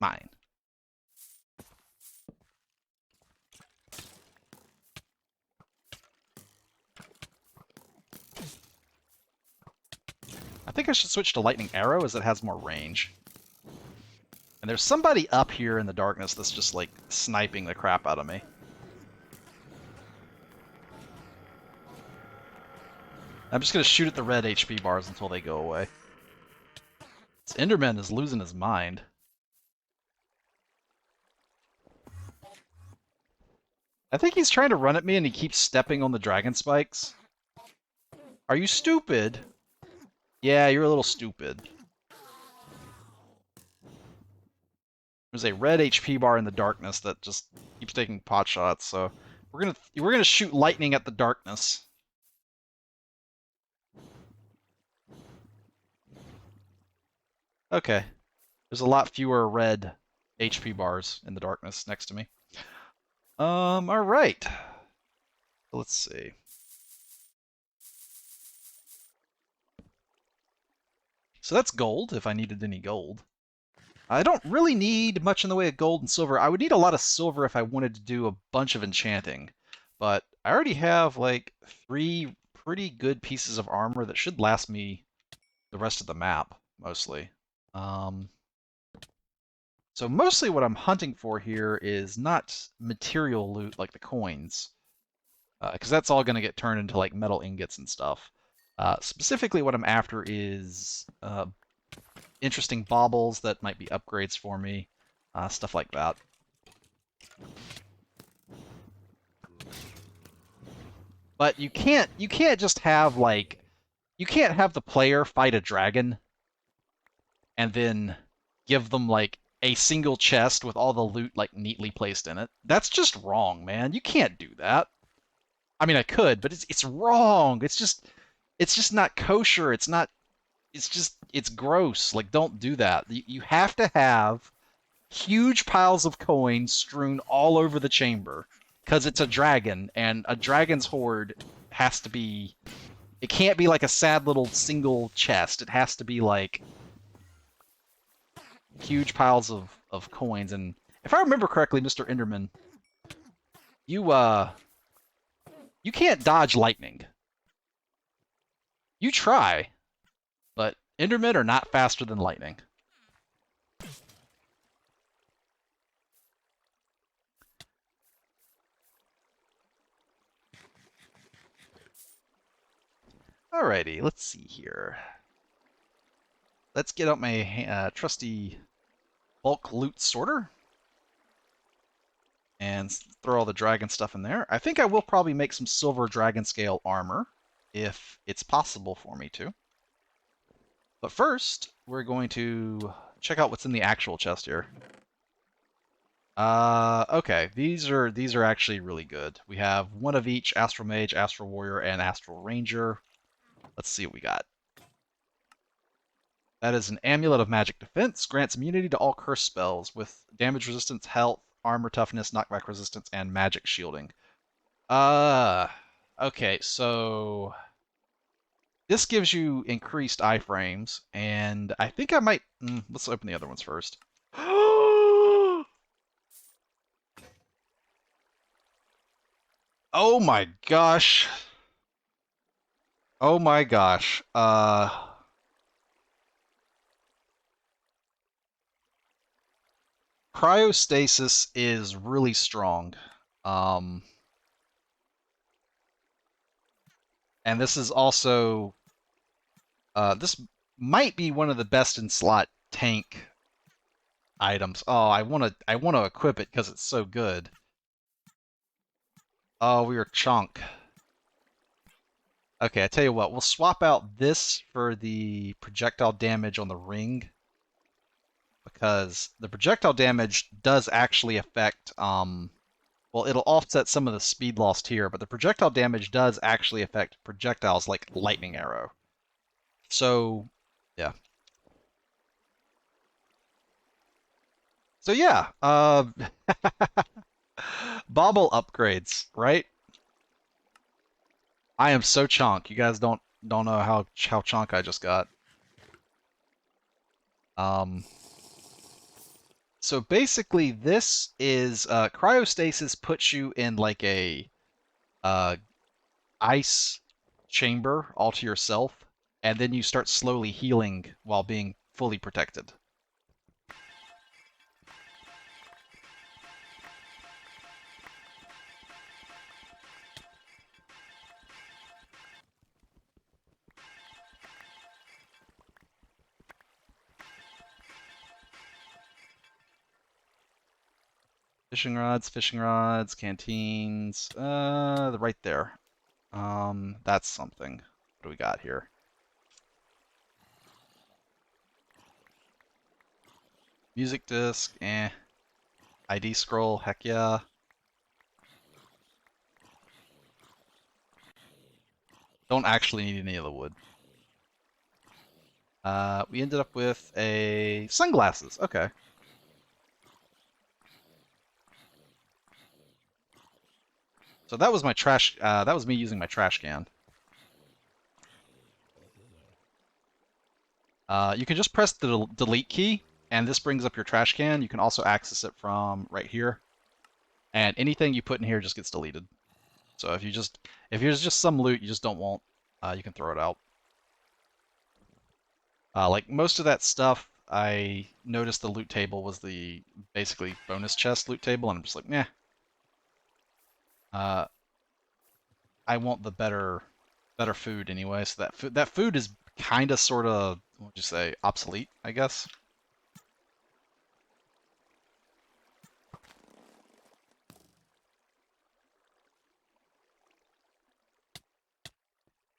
Mine. I think I should switch to lightning arrow as it has more range. And there's somebody up here in the darkness that's just like sniping the crap out of me. I'm just gonna shoot at the red HP bars until they go away. This Enderman is losing his mind. I think he's trying to run at me and he keeps stepping on the dragon spikes. Are you stupid? Yeah, you're a little stupid. There's a red HP bar in the darkness that just keeps taking pot shots, so we're gonna shoot lightning at the darkness. Okay. There's a lot fewer red HP bars in the darkness next to me. Alright. Let's see. So that's gold, if I needed any gold. I don't really need much in the way of gold and silver. I would need a lot of silver if I wanted to do a bunch of enchanting. But I already have, like, 3 pretty good pieces of armor that should last me the rest of the map, mostly. So mostly what I'm hunting for here is not material loot like the coins, because that's all going to get turned into like metal ingots and stuff. Specifically what I'm after is interesting baubles that might be upgrades for me, stuff like that. But you can't just have like, you can't have the player fight a dragon and then give them like a single chest with all the loot like neatly placed in it. That's just wrong, man. You can't do that. I mean, I could, but it's wrong. It's just not kosher. It's gross. Like, don't do that. You have to have huge piles of coins strewn all over the chamber because it's a dragon, and a dragon's hoard has to be. It can't be like a sad little single chest. It has to be like huge piles of coins. And if I remember correctly, Mr. Enderman, you can't dodge lightning. You try, but Endermen are not faster than lightning. Alrighty, let's see here. Let's get out my trusty bulk loot sorter and throw all the dragon stuff in there. I think I will probably make some silver dragon scale armor if it's possible for me to. But first, we're going to check out what's in the actual chest here. Okay, these are actually really good. We have one of each: Astral Mage, Astral Warrior, and Astral Ranger. Let's see what we got. That is an Amulet of Magic Defense. Grants immunity to all curse spells with damage resistance, health, armor toughness, knockback resistance, and magic shielding. Uh, okay, so this gives you increased iframes, and I think I might. Let's open the other ones first. Oh my gosh. Oh my gosh. Cryostasis is really strong. Um, and this is also this might be one of the best in slot tank items. Oh, I want to equip it because it's so good. Oh, we are chunk. Okay, I tell you what, we'll swap out this for the projectile damage on the ring because the projectile damage does actually affect well, it'll offset some of the speed lost here, but the projectile damage does actually affect projectiles like lightning arrow. So, yeah. So yeah, bauble upgrades, right? I am so chonk. You guys don't know how chonk I just got. Um, so basically, this is cryostasis puts you in like a uh, ice chamber all to yourself, and then you start slowly healing while being fully protected. Fishing rods, canteens, right there. That's something. What do we got here? Music disc, eh. ID scroll, heck yeah. Don't actually need any of the wood. We ended up with a sunglasses. Okay. So that was my trash. That was me using my trash can. You can just press the delete key, and this brings up your trash can. You can also access it from right here, and anything you put in here just gets deleted. So if there's just some loot you just don't want, you can throw it out. Like most of that stuff, I noticed the loot table was the basically bonus chest loot table, and I'm just like, meh. Uh, I want the better food anyway. So that food is kind of sort of what would you say obsolete, I guess.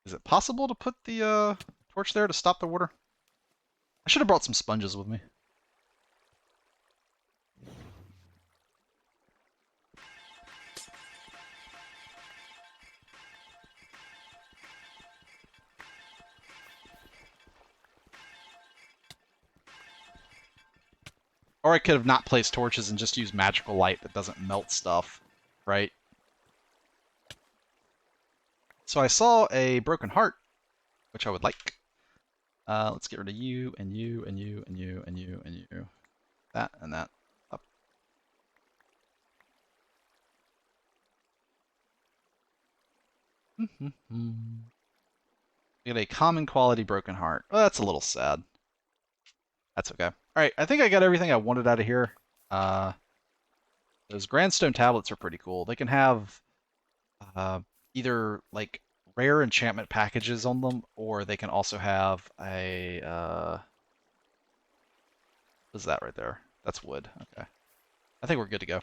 Is it possible to put the torch there to stop the water? I should have brought some sponges with me. Or I could have not placed torches and just used magical light that doesn't melt stuff, right? So I saw a broken heart, which I would like. Let's get rid of you and you and you and you and you and you. That and that. Up. Get a common quality broken heart. Well, that's a little sad. That's okay. All right, I think I got everything I wanted out of here. Uh, those grandstone tablets are pretty cool. They can have uh, either like rare enchantment packages on them, or they can also have a what's that right there? That's wood. Okay, I think we're good to go.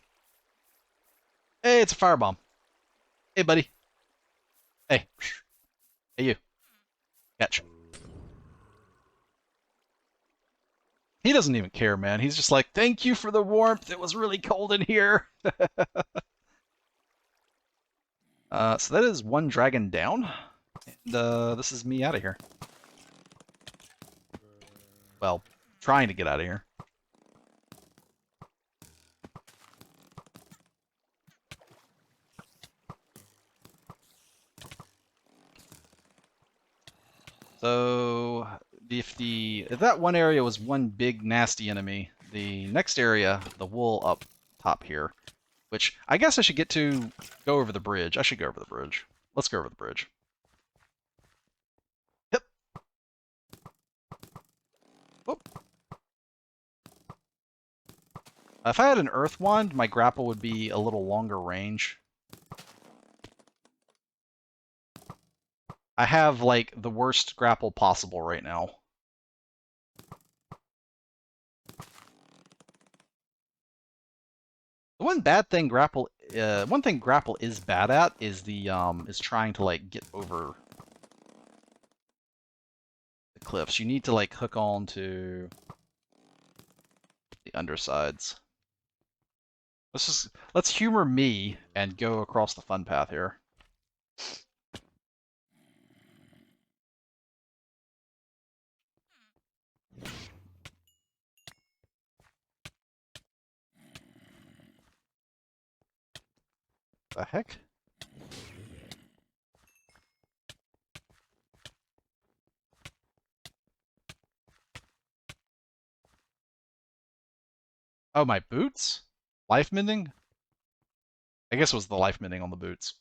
Hey, it's a firebomb. Hey, buddy. Hey, hey, you. Catch. He doesn't even care, man. He's just like, thank you for the warmth. It was really cold in here. So that is one dragon down. And this is me out of here. Well, trying to get out of here. So if that one area was one big nasty enemy, the next area, the wool up top here, which I guess I should go over the bridge. I should go over the bridge. Let's go over the bridge. Yep. Whoop. If I had an earth wand, my grapple would be a little longer range. I have, like, the worst grapple possible right now. The one thing grapple is bad at is is trying to, like, get over the cliffs. You need to, like, hook on to the undersides. Let's humor me and go across the fun path here. The heck? Oh, my boots? Life mending? I guess it was the life mending on the boots.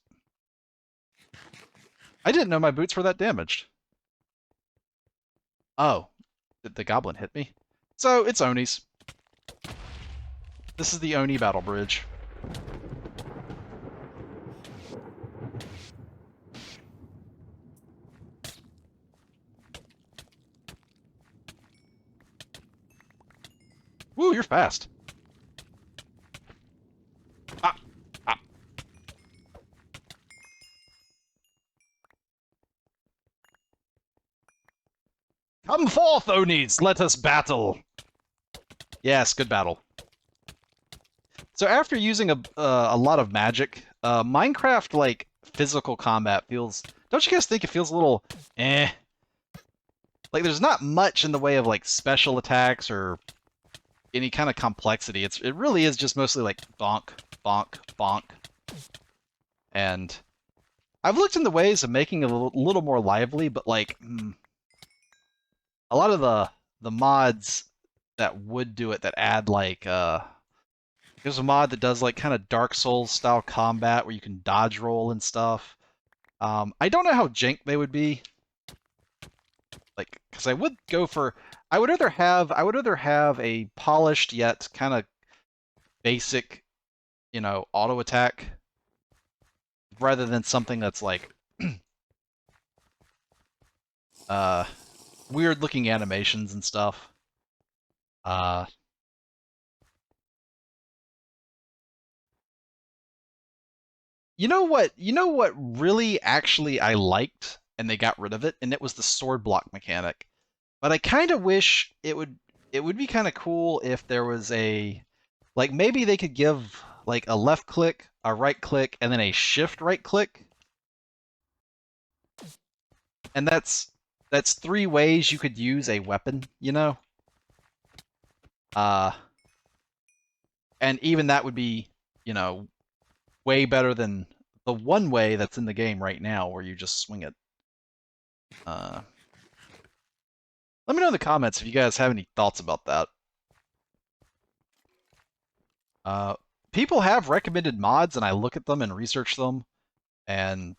I didn't know my boots were that damaged. Oh, did the goblin hit me? So, it's Oni's. This is the Oni battle bridge. Woo, you're fast. Ah, ah. Come forth, Onis, let us battle. Yes, good battle. So after using a lot of magic, Minecraft, like, physical combat feels... Don't you guys think it feels a little eh? Like, there's not much in the way of, like, special attacks or any kind of complexity. It really is just mostly like bonk, bonk, bonk. And I've looked into ways of making it a little more lively, but like a lot of the mods that would do it that add like there's a mod that does like kind of Dark Souls style combat where you can dodge roll and stuff. I don't know how jank they would be. Like, because I would go for I would rather have a polished yet kind of basic, you know, auto attack rather than something that's like weird looking animations and stuff. You know what really actually I liked and they got rid of it, and it was the sword block mechanic. But I kind of wish it would be kind of cool if there was a like maybe they could give like a left click, a right click, and then a shift right click. And that's three ways you could use a weapon, you know? Uh and even that would be, you know, way better than the one way that's in the game right now where you just swing it. Let me know in the comments if you guys have any thoughts about that. People have recommended mods, and I look at them and research them and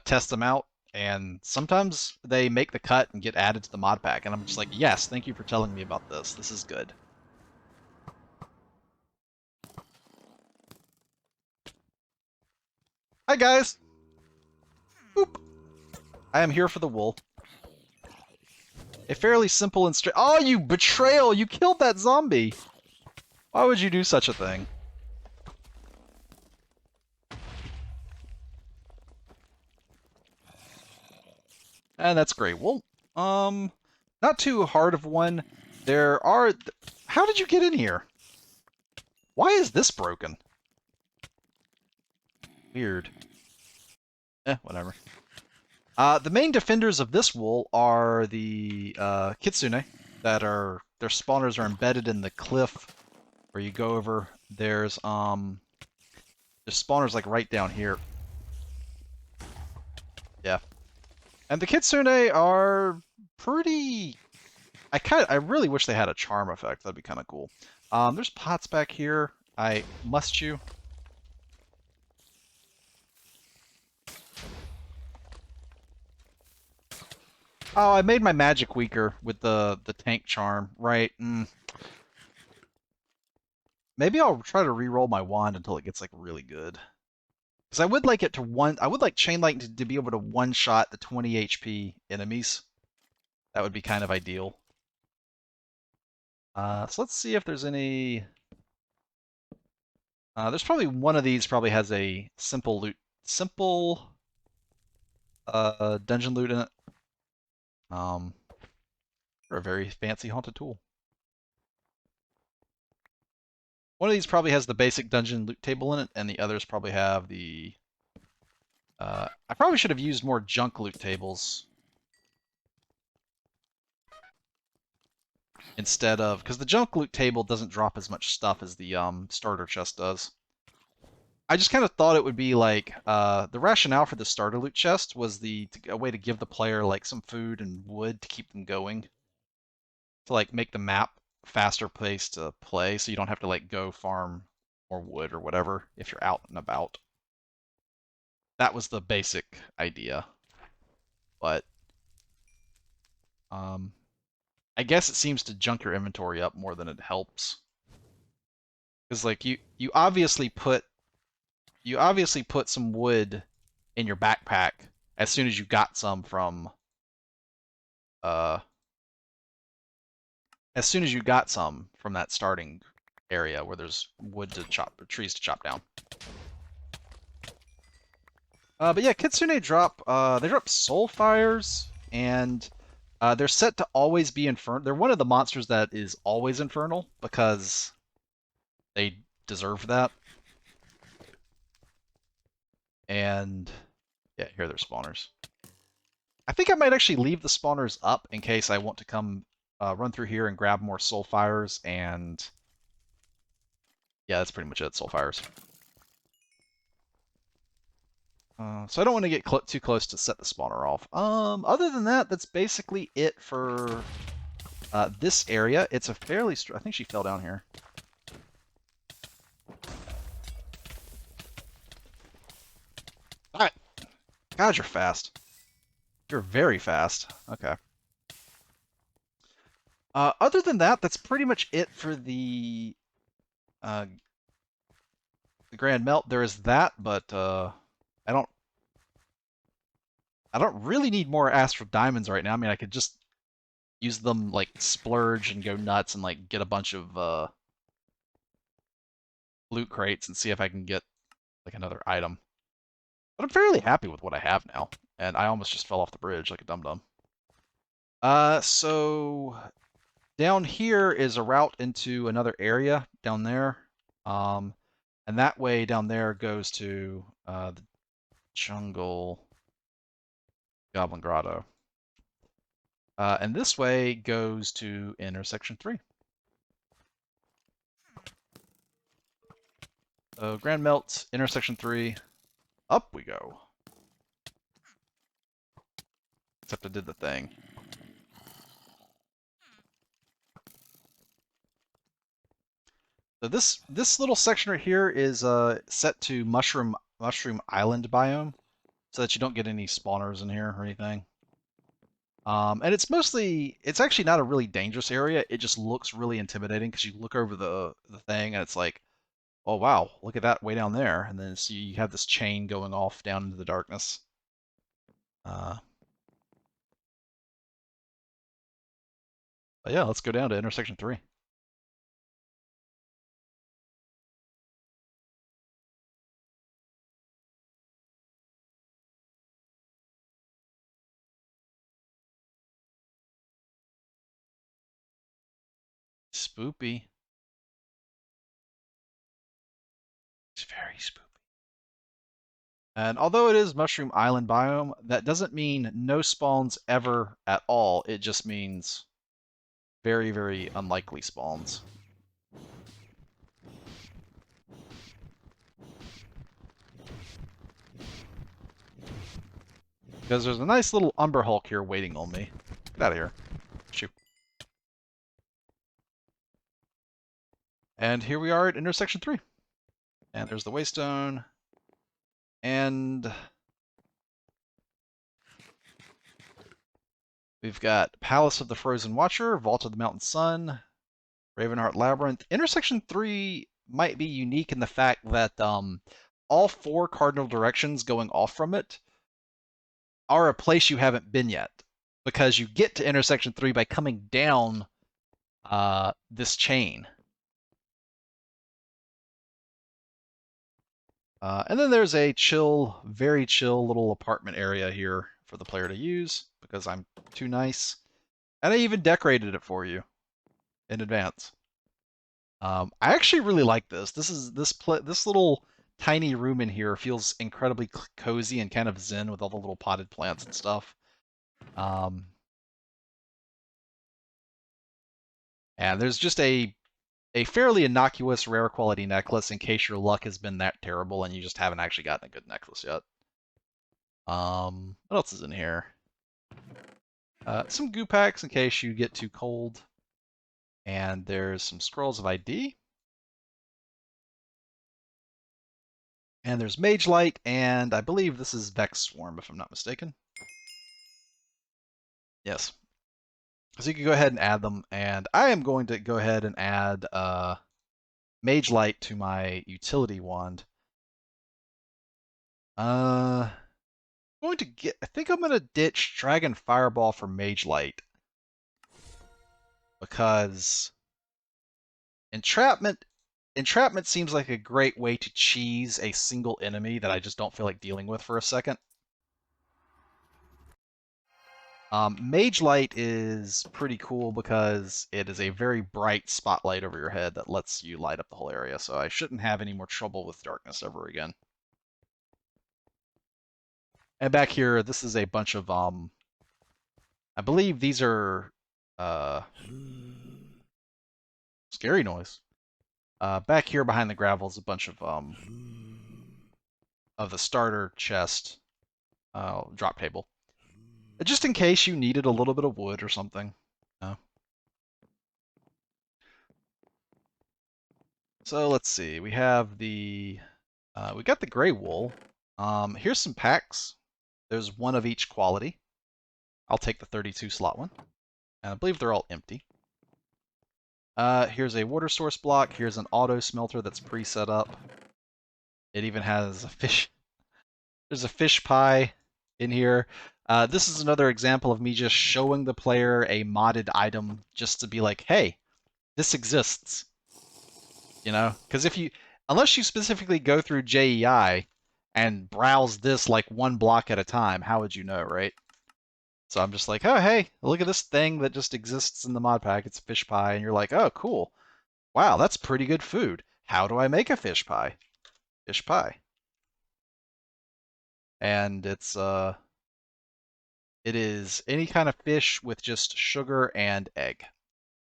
test them out, and sometimes they make the cut and get added to the mod pack, and I'm just like, yes, thank you for telling me about this. This is good. Hi, guys! Boop! I am here for the wool. A fairly simple and straight... Oh, you betrayal! You killed that zombie! Why would you do such a thing? And that's great. Well, not too hard of one. There are... How did you get in here? Why is this broken? Weird. Whatever. The main defenders of this wool are the kitsune that are... Their spawners are embedded in the cliff where you go over. There's spawners like right down here. Yeah. And the Kitsune are pretty. I really wish they had a charm effect. That'd be kind of cool. There's pots back here. I must you. Oh, I made my magic weaker with the tank charm. Right. Maybe I'll try to re-roll my wand until it gets like really good. Because I would like it to one. I would like Chain Lightning to be able to one-shot the 20 HP enemies. That would be kind of ideal. So let's see if there's any. There's probably one of these probably has a simple dungeon loot in it. Um, or a very fancy haunted tool. One of these probably has the basic dungeon loot table in it, and the others probably have the. I probably should have used more junk loot tables instead of, because the junk loot table doesn't drop as much stuff as the starter chest does. I just kind of thought it would be like the rationale for the starter loot chest was a way to give the player like some food and wood to keep them going, to like make the map faster place to play, so you don't have to like go farm more wood or whatever if you're out and about. That was the basic idea, but um, I guess it seems to junk your inventory up more than it helps. Because like you obviously put some wood in your backpack as soon as you got some from uh that starting area where there's wood to chop or trees to chop down. But yeah, Kitsune drop they drop soul fires and they're set to always be infernal. They're one of the monsters that is always infernal because they deserve that. And yeah, here are their spawners. I think I might actually leave the spawners up in case I want to come run through here and grab more soul fires. And yeah, that's pretty much it, soul fires. So I don't want to get too close to set the spawner off. Other than that, that's basically it for this area. It's a fairly... I think she fell down here. Alright. God, you're fast. You're very fast. Okay. Other than that, that's pretty much it for uh, the Grand Melt. There is that, but I don't really need more Astral Diamonds right now. I mean, I could just use them like splurge and go nuts and like get a bunch of loot crates and see if I can get like another item. But I'm fairly happy with what I have now, and I almost just fell off the bridge like a dum-dum. So down here is a route into another area down there. And that way down there goes to the jungle Goblin Grotto. And this way goes to intersection 3. So Grand Melt, intersection 3, up we go. Except I did the thing. So this little section right here is set to Mushroom Island biome, so that you don't get any spawners in here or anything. And it's actually not a really dangerous area. It just looks really intimidating because you look over the thing and it's like, oh wow, look at that way down there, and then so you have this chain going off down into the darkness. But yeah, let's go down to intersection 3. Spoopy. It's very spoopy. And although it is Mushroom Island biome, that doesn't mean no spawns ever at all. It just means very, very unlikely spawns. Because there's a nice little Umber Hulk here waiting on me. Get out of here. Shoot. And here we are at intersection 3. And there's the Waystone. And we've got Palace of the Frozen Watcher, Vault of the Mountain Sun, Ravenheart Labyrinth. Intersection 3 might be unique in the fact that all 4 cardinal directions going off from it are a place you haven't been yet. Because you get to intersection 3 by coming down this chain. And then there's a chill, very chill little apartment area here for the player to use because I'm too nice. And I even decorated it for you in advance. I actually really like this. This little tiny room in here feels incredibly cozy and kind of zen with all the little potted plants and stuff. And there's just a fairly innocuous rare quality necklace in case your luck has been that terrible and you just haven't actually gotten a good necklace yet. What else is in here? Some goo packs in case you get too cold. And there's some scrolls of ID. And there's Mage Light, and I believe this is Vechs Swarm, if I'm not mistaken. Yes. So you can go ahead and add them, and I am going to go ahead and add Mage Light to my utility wand. I think I'm gonna ditch Dragon Fireball for Mage Light because Entrapment seems like a great way to cheese a single enemy that I just don't feel like dealing with for a second. Mage Light is pretty cool because it is a very bright spotlight over your head that lets you light up the whole area, so I shouldn't have any more trouble with darkness ever again. And back here, this is a bunch of, I believe these are, scary noise. Back here behind the gravel is a bunch of the starter chest, drop table. Just in case you needed a little bit of wood or something. So let's see. We have we got the gray wool. Here's some packs. There's one of each quality. I'll take the 32 slot one. And I believe they're all empty. Here's a water source block. Here's an auto smelter that's pre-set up. It even has a fish. There's a fish pie in here. This is another example of me just showing the player a modded item just to be like, hey, this exists. You know? Because unless you specifically go through JEI and browse this like one block at a time, how would you know, right? So I'm just like, oh, hey, look at this thing that just exists in the mod pack. It's a fish pie. And you're like, oh, cool. Wow, that's pretty good food. How do I make a fish pie? Fish pie. And it is any kind of fish with just sugar and egg.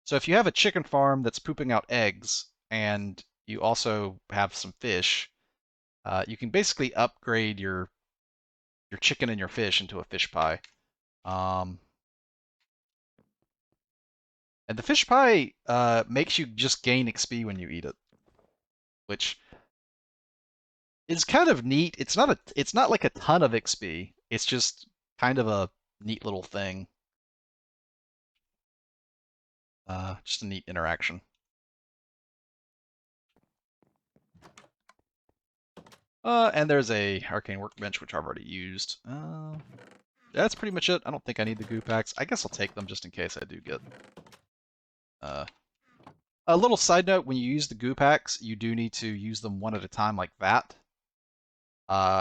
So if you have a chicken farm that's pooping out eggs and you also have some fish, you can basically upgrade your chicken and your fish into a fish pie. And the fish pie makes you just gain XP when you eat it, which is kind of neat. It's not like a ton of XP. It's just kind of a neat little thing. Just a neat interaction. And there's a arcane workbench which I've already used. That's pretty much it. I don't think I need the goo packs. I guess I'll take them just in case I do get. A little side note: when you use the goo packs, you do need to use them one at a time like that.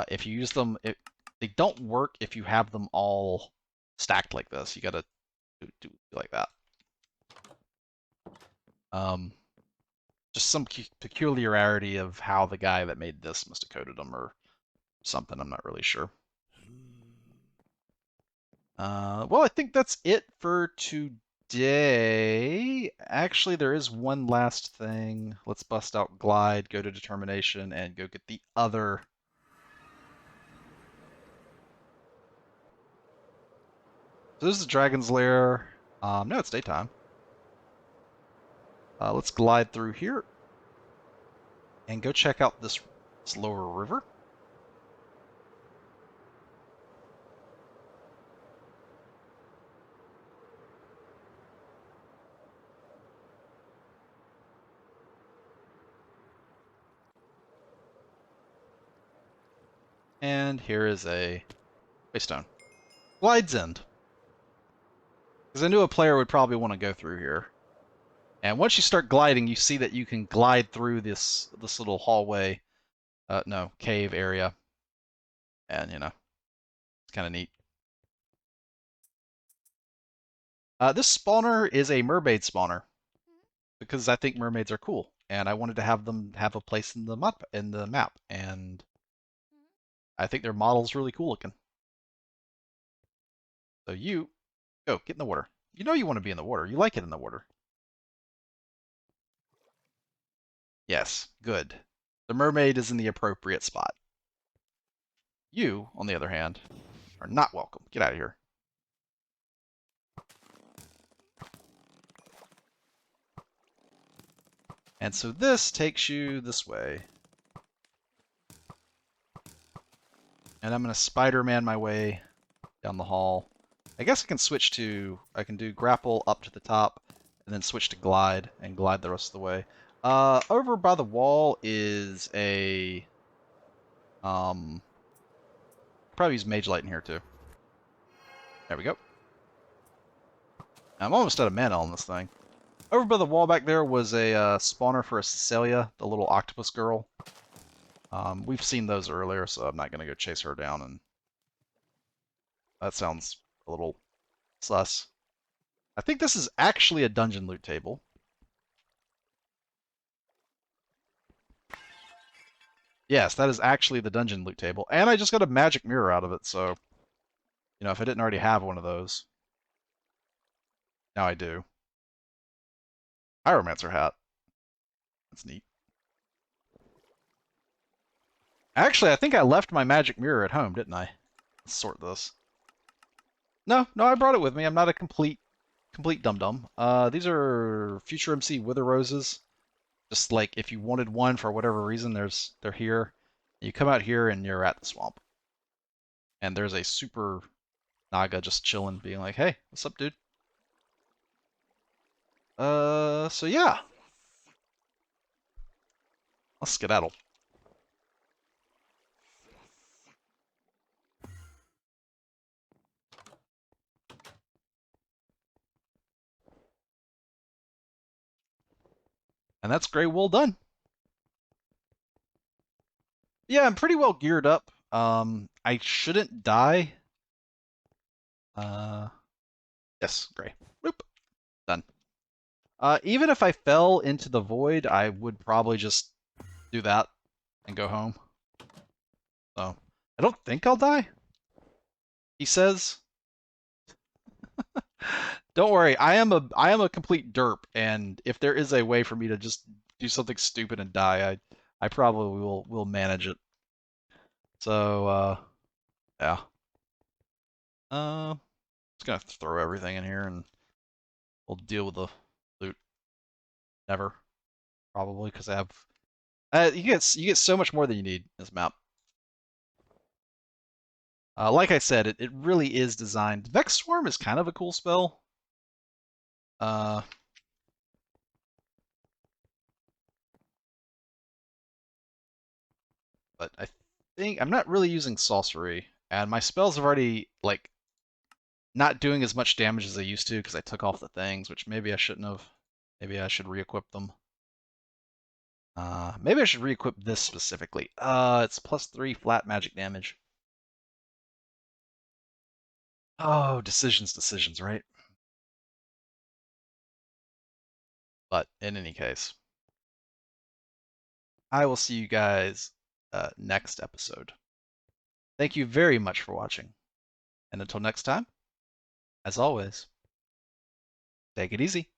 If you use them, they don't work if you have them all stacked like this. You gotta do like that. Just some peculiarity of how the guy that made this must have coded them or something. I'm not really sure. Well, I think that's it for today. Actually, there is one last thing. Let's bust out Glide, go to Determination, and go get the other So this is the dragon's lair. No, it's daytime. Let's glide through here and go check out this lower river. And here is a waystone. Glides End. Because I knew a player would probably want to go through here. And once you start gliding, you see that you can glide through this little hallway, no, cave area. And, you know, it's kind of neat. This spawner is a mermaid spawner because I think mermaids are cool, and I wanted to have them have a place in the map, and I think their model's really cool looking. So you go get in the water. You know you want to be in the water. You like it in the water. Yes, good. The mermaid is in the appropriate spot. You, on the other hand, are not welcome. Get out of here. And so this takes you this way. And I'm going to Spider-Man my way down the hall. I guess I can do grapple up to the top, and then switch to glide, and glide the rest of the way. Over by the wall is a, probably use Mage Light in here too. There we go. I'm almost out of mana on this thing. Over by the wall back there was a spawner for a Cecilia, the little octopus girl. We've seen those earlier, so I'm not going to go chase her down, and that sounds a little sus. I think this is actually a dungeon loot table. Yes, that is actually the dungeon loot table. And I just got a magic mirror out of it, so, you know, if I didn't already have one of those. Now I do. Pyromancer hat. That's neat. Actually, I think I left my magic mirror at home, didn't I? Let's sort this. No, I brought it with me. I'm not a complete dum-dum. These are Future MC Wither Roses. Just like if you wanted one for whatever reason, they're here. You come out here and you're at the swamp. And there's a super Naga just chilling, being like, hey, what's up, dude? So yeah. Let's skedaddle. And that's gray wool done. Yeah, I'm pretty well geared up. I shouldn't die. Yes, gray. Boop. Done. Even if I fell into the void, I would probably just do that and go home. So, I don't think I'll die. He says. Don't worry, I am a complete derp, and if there is a way for me to just do something stupid and die, I probably will manage it. So, yeah. Just gonna throw everything in here and we'll deal with the loot. Never, probably, because I have. You get so much more than you need in this map. Like I said, it really is designed. Vechs Swarm is kind of a cool spell. But I think I'm not really using sorcery, and my spells have already like not doing as much damage as they used to because I took off the things, which maybe I shouldn't have. Maybe I should re-equip them. Maybe I should re-equip this specifically. It's +3 flat magic damage. Oh, decisions, right? But in any case, I will see you guys next episode. Thank you very much for watching. And until next time, as always, take it easy.